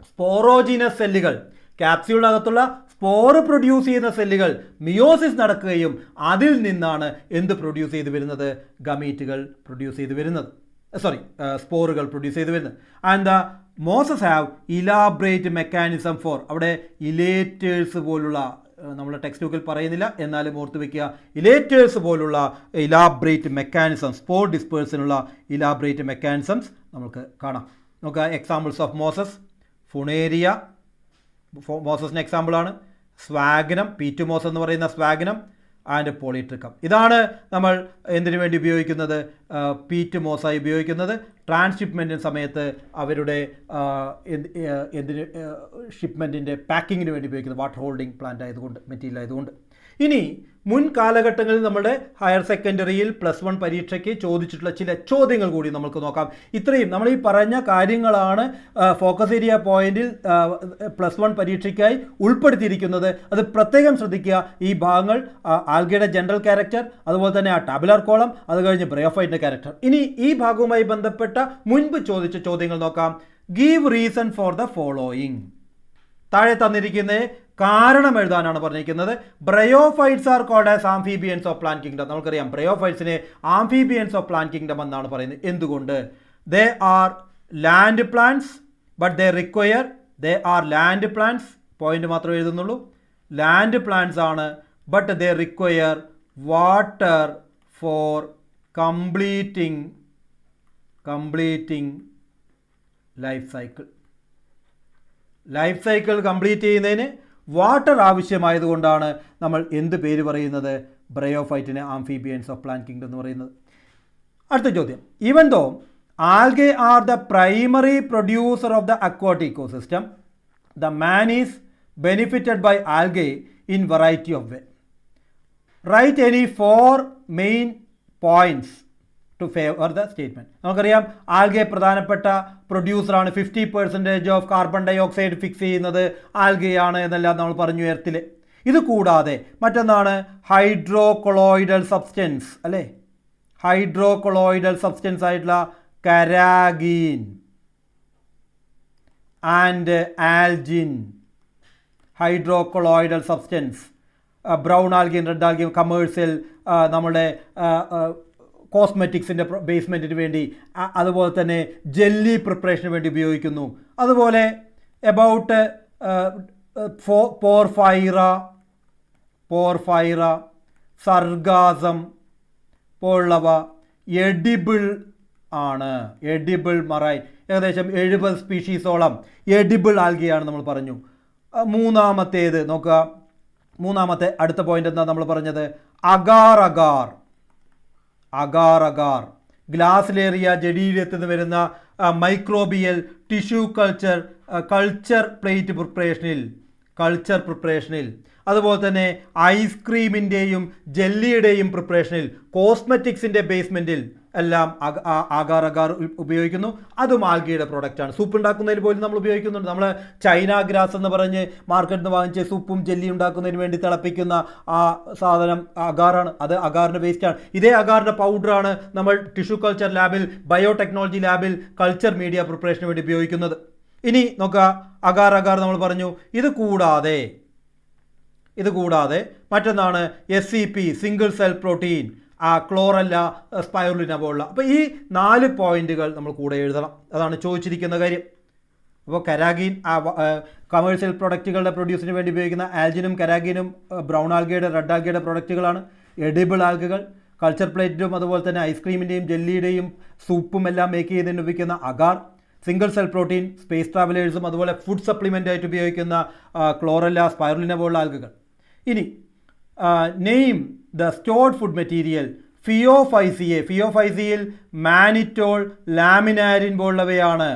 സ്പോറോജിനസ് സെല്ലുകൾ, ക്യാപ്സ്യൂളിനകത്തുള്ള സ്പോറ് പ്രൊഡ്യൂസ് ചെയ്യുന്ന സെല്ലുകൾ മിയോസിസ് നടക്കുകയും അതിൽ നിന്നാണ് എന്ത് പ്രൊഡ്യൂസ് ചെയ്ത് വരുന്നത്? ഗമീറ്റുകൾ പ്രൊഡ്യൂസ് ചെയ്ത് വരുന്നത്, സ്പോറുകൾ പ്രൊഡ്യൂസ് ചെയ്ത് വരുന്നത്. And the mosses have elaborate mechanism for, അവിടെ ഇലേറ്റേഴ്സ് പോലുള്ള, നമ്മുടെ ടെക്സ്റ്റ് ബുക്കിൽ പറയുന്നില്ല എന്നാലും ഓർത്ത് വയ്ക്കുക, ഇലേറ്റേഴ്സ് പോലുള്ള ഇലാബറേറ്റ് മെക്കാനിസം, സ്പോർ ഡിസ്പേഴ്സിനുള്ള ഇലാബറേറ്റ് മെക്കാനിസംസ് നമുക്ക് കാണാം. നമുക്ക് എക്സാമ്പിൾസ് ഓഫ് മോസസ്: ഫുണേരിയ മോസസിന് എക്സാമ്പിളാണ്, സ്വാഗനം, പീറ്റുമോസ് എന്ന് പറയുന്ന സ്വാഗനം, ആൻഡ് പോളിട്രിക്കം. ഇതാണ് നമ്മൾ എന്തിനു വേണ്ടി ഉപയോഗിക്കുന്നത്? പീറ്റുമോസായി ഉപയോഗിക്കുന്നത് ട്രാൻസ്ഷിപ്മെൻറ്റിന് സമയത്ത് അവരുടെ ഷിപ്മെൻറ്റിൻ്റെ പാക്കിങ്ങിന് വേണ്ടി ഉപയോഗിക്കുന്നത്, വാട്ടർ ഹോൾഡിംഗ് പ്ലാന്റ് ആയതുകൊണ്ട്, മെറ്റീരിയൽ ആയതുകൊണ്ട്. ഇനി മുൻ കാലഘട്ടങ്ങളിൽ നമ്മുടെ ഹയർ സെക്കൻഡറിയിൽ +1 പരീക്ഷയ്ക്ക് ചോദിച്ചിട്ടുള്ള ചില ചോദ്യങ്ങൾ കൂടി നമുക്ക് നോക്കാം. ഇത്രയും നമ്മൾ ഈ പറഞ്ഞ കാര്യങ്ങളാണ് ഫോക്കസ് ഏരിയ പോയിന്റിൽ +1 പരീക്ഷയ്ക്കായി ഉൾപ്പെടുത്തിയിരിക്കുന്നത്. അത് പ്രത്യേകം ശ്രദ്ധിക്കുക. ഈ ഭാഗങ്ങൾ ആൽഗയുടെ ജനറൽ ക്യാരക്ടർ, അതുപോലെ തന്നെ ആ ടാബുലാർ കോളം, അത് കഴിഞ്ഞ് ബ്രയോഫൈറ്റിൻ്റെ ക്യാരക്ടർ. ഇനി ഈ ഭാഗവുമായി ബന്ധപ്പെട്ട മുൻപ് ചോദിച്ച ചോദ്യങ്ങൾ നോക്കാം. Give reason for the following. താഴെ തന്നിരിക്കുന്ന കാരണം എഴുതാനാണ് പറഞ്ഞിരിക്കുന്നത്. Bryophytes are called as amphibians of plant kingdom. നമുക്കറിയാം ബ്രയോഫൈറ്റ്സിനെ ആംഫീബിയൻസ് ഓഫ് പ്ലാന്റ് കിങ്ഡം എന്നാണ് പറയുന്നത്. എന്തുകൊണ്ട്? They are land plants but they require, they are land plants, point മാത്രമേ എഴുതുന്നുള്ളൂ, ലാൻഡ് പ്ലാന്റ്സ് ആണ്, but they require water for completing life cycle. Life cycle complete ചെയ്യുന്നതിന് water ആവശ്യമായതുകൊണ്ടാണ് നമ്മൾ എന്ത് പേര് പറയുന്നത്? ബ്രയോഫൈറ്റിനെ ആംഫീബിയൻസ് ഓഫ് പ്ലാന്റ് കിങ്ഡം എന്ന് പറയുന്നത്. അടുത്ത ചോദ്യം. Even though algae are the primary producer of the aquatic ecosystem, the man is benefited by algae in variety of way. Write any 4 main points to favour the statement. നമുക്കറിയാം algae പ്രധാനപ്പെട്ട പ്രൊഡ്യൂസറാണ്. 50% of carbon dioxide fix ചെയ്യുന്നത് ആൽഗയാണ് എന്നെല്ലാം നമ്മൾ പറഞ്ഞു എർത്തിൽ. ഇത് കൂടാതെ മറ്റൊന്നാണ് ഹൈഡ്രോകൊളോയിഡൽ സബ്സ്റ്റൻസ്, അല്ലേ? ഹൈഡ്രോകൊളോയിഡൽ സബ്സ്റ്റൻസ് ആയിട്ടുള്ള carrageen and algin. Hydrocolloidal substance brown ആൽഗയും റെഡ് ആൽഗയും കമേഴ്സ്യൽ നമ്മുടെ കോസ്മെറ്റിക്സിൻ്റെ ബേസ്മെൻറ്റിന് വേണ്ടി, അതുപോലെ തന്നെ ജെല്ലി പ്രിപ്പറേഷന് വേണ്ടി ഉപയോഗിക്കുന്നു. അതുപോലെ എബൌട്ട് പോർഫൈറ, സർഗാസം പോലുള്ളവ എഡിബിൾ ആണ്. എഡിബിൾ മറൈൻ, ഏകദേശം 70 സ്പീഷീസോളം എഡിബിൾ ആൽഗയാണ് നമ്മൾ പറഞ്ഞു. മൂന്നാമത്തേത് നോക്കുക. മൂന്നാമത്തെ അടുത്ത പോയിന്റ് എന്താ നമ്മൾ പറഞ്ഞത്? അഗാർ ഗ്ലാസിലേറിയ ജഡീരത്തിൽ നിന്ന് വരുന്ന മൈക്രോബിയൽ ടിഷ്യൂ കൾച്ചർ പ്രിപ്പറേഷനിൽ, അതുപോലെ തന്നെ ഐസ്ക്രീമിൻ്റെയും ജെല്ലിയുടെയും പ്രിപ്പറേഷനിൽ, കോസ്മെറ്റിക്സിൻ്റെ ബേസ്മെൻറ്റിൽ എല്ലാം അഗാർ ഉപയോഗിക്കുന്നു. അതും ആൽഗയുടെ പ്രോഡക്റ്റാണ്. സൂപ്പ് ഉണ്ടാക്കുന്നതിൽ പോലും നമ്മൾ ഉപയോഗിക്കുന്നുണ്ട്. നമ്മൾ ചൈന ഗ്രാസ് എന്ന് പറഞ്ഞ് മാർക്കറ്റിൽ നിന്ന് വാങ്ങിച്ച് സൂപ്പും ജെല്ലി ഉണ്ടാക്കുന്നതിന് വേണ്ടി തിളപ്പിക്കുന്ന ആ സാധനം അഗാറാണ്. അത് അഗാറിൻ്റെ വേസ്റ്റാണ്. ഇതേ അഗാറിൻ്റെ പൗഡറാണ് നമ്മൾ ടിഷ്യൂ കൾച്ചർ ലാബിൽ, ബയോടെക്നോളജി ലാബിൽ കൾച്ചർ മീഡിയ പ്രിപ്പറേഷന് വേണ്ടി ഉപയോഗിക്കുന്നത്. ഇനി നോക്കുക, അഗാർ നമ്മൾ പറഞ്ഞു. ഇത് കൂടാതെ മറ്റൊന്നാണ് SCP, single cell protein, chlorella, spirulina പോലുള്ള. അപ്പോൾ ഈ 4 പോയിന്റുകൾ നമ്മൾ കൂടെ എഴുതണം. അതാണ് ചോദിച്ചിരിക്കുന്ന കാര്യം. അപ്പോൾ കരാഗീൻ കമേഴ്ഷ്യൽ പ്രൊഡക്റ്റുകളുടെ പ്രൊഡ്യൂസിന് വേണ്ടി ഉപയോഗിക്കുന്ന ആൽജിനും കരാഗീനും ബ്രൗൺ ആൽഗയുടെ, റെഡ് ആൽഗയുടെ പ്രൊഡക്റ്റുകളാണ്. എഡിബിൾ ആൽഗകൾ കൾച്ചർ പ്ലേറ്റിലും അതുപോലെ തന്നെ ഐസ്ക്രീമിൻ്റെയും ജെല്ലിയുടെയും സൂപ്പും എല്ലാം മേക്ക് ചെയ്തതിന് ഉപയോഗിക്കുന്ന agar. Single cell protein space travelers അതുപോലെ ഫുഡ് സപ്ലിമെൻ്റ് ആയിട്ട് ഉപയോഗിക്കുന്ന ക്ലോറല്ല, സ്പൈറുലിന പോലുള്ള ആൽഗകൾ. ഇനി name the stored food material. ഫിയോഫൈസിയയിൽ മാനിറ്റോൾ, ലാമിനാരിൻ പോലുള്ളവയാണ്.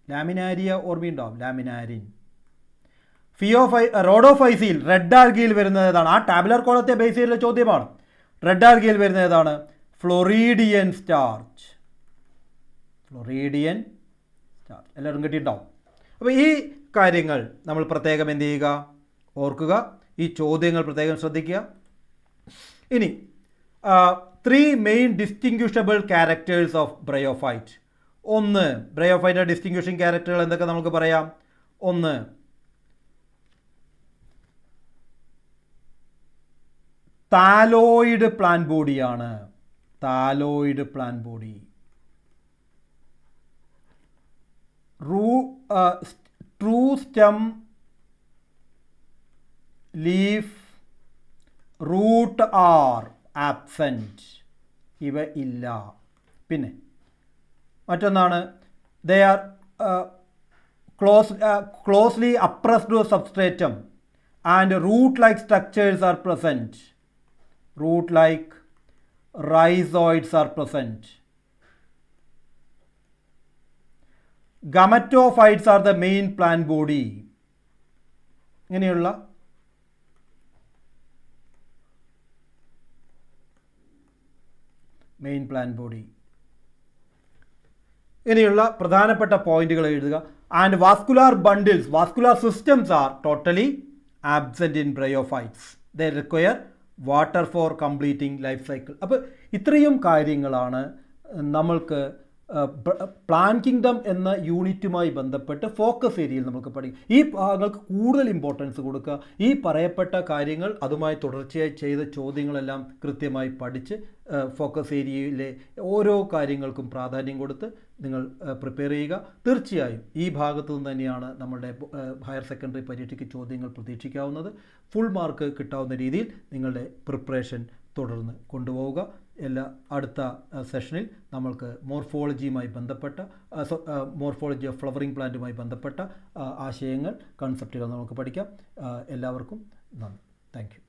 ലാമിനാരിയ ഓർമ്മയുണ്ടാവും, ലാമിനാരിൻ. റോഡോഫൈസിയിൽ റെഡ് ആൽഗിയിൽ വരുന്നത് ഏതാണ്? ആ ടാബുലർ കോളത്തെ ബേസ് ചെയ്തുള്ള ചോദ്യമാണ്. റെഡ് ആൽഗിയിൽ വരുന്നത് ഏതാണ്? ഫ്ലോറീഡിയൻ സ്റ്റാർച്ച്. ഫ്ലോറീഡിയൻ സ്റ്റാർച്ച് എല്ലാവരും കിട്ടിയിട്ടുണ്ടാവും. അപ്പോൾ ഈ കാര്യങ്ങൾ നമ്മൾ പ്രത്യേകം എന്ത് ചെയ്യുക? ഓർക്കുക. ഈ ചോദ്യങ്ങൾ പ്രത്യേകം ശ്രദ്ധിക്കുക. ഇനി 3 main distinguishable characters of bryophyte. ഒന്ന്, ബ്രയോഫൈറ്റിൻ്റെ ഡിസ്റ്റിങ്ക്വിഷിംഗ് ക്യാരക്ടറുകൾ എന്തൊക്കെ നമുക്ക് പറയാം? ഒന്ന്, താലോയിഡ് പ്ലാൻ ബോഡിയാണ്. Thalloid plan body. True stem, leaf, root are absent. ഇവ ഇല്ല. പിന്നെ മറ്റൊന്നാണ്, they are closely appressed substratum and root like structures are present. Root like rhizoids are present. Gametophytes are the main plant body. ഇങ്ങനെയുള്ള main plant body, ഇങ്ങനെയുള്ള പ്രധാനപ്പെട്ട പോയിന്റുകൾ എഴുതുക. And vascular bundles, vascular systems are totally absent in bryophytes. They require water for completing life cycle. അപ്പോൾ ഇത്രയും കാര്യങ്ങളാണ് നമ്മൾക്ക് plan kingdom എന്ന യൂണിറ്റുമായി ബന്ധപ്പെട്ട് ഫോക്കസ് ഏരിയയിൽ നമുക്ക് പഠിക്കും. ഈ ഭാഗങ്ങൾക്ക് കൂടുതൽ ഇമ്പോർട്ടൻസ് കൊടുക്കുക. ഈ പറയപ്പെട്ട കാര്യങ്ങൾ അതുമായി തുടർച്ചയായി ചെയ്ത ചോദ്യങ്ങളെല്ലാം കൃത്യമായി പഠിച്ച് ഫോക്കസ് ഏരിയയിലെ ഓരോ കാര്യങ്ങൾക്കും പ്രാധാന്യം കൊടുത്ത് നിങ്ങൾ പ്രിപ്പയർ ചെയ്യുക. തീർച്ചയായും ഈ ഭാഗത്തു നിന്ന് തന്നെയാണ് നമ്മളുടെ ഹയർ സെക്കൻഡറി പരീക്ഷയ്ക്ക് ചോദ്യങ്ങൾ പ്രതീക്ഷിക്കാവുന്നത്. ഫുൾ മാർക്ക് കിട്ടാവുന്ന രീതിയിൽ നിങ്ങളുടെ പ്രിപ്പറേഷൻ തുടർന്ന് കൊണ്ടുപോവുക. അടുത്ത സെഷനിൽ നമ്മൾക്ക് മോർഫോളജിയുമായി ബന്ധപ്പെട്ട മോർഫോളജി ഓഫ് ഫ്ലവറിംഗ് പ്ലാന്റുമായി ബന്ധപ്പെട്ട ആശയങ്ങൾ, കൺസെപ്റ്റുകൾ നമുക്ക് പഠിക്കാം. എല്ലാവർക്കും നന്ദി. Thank you.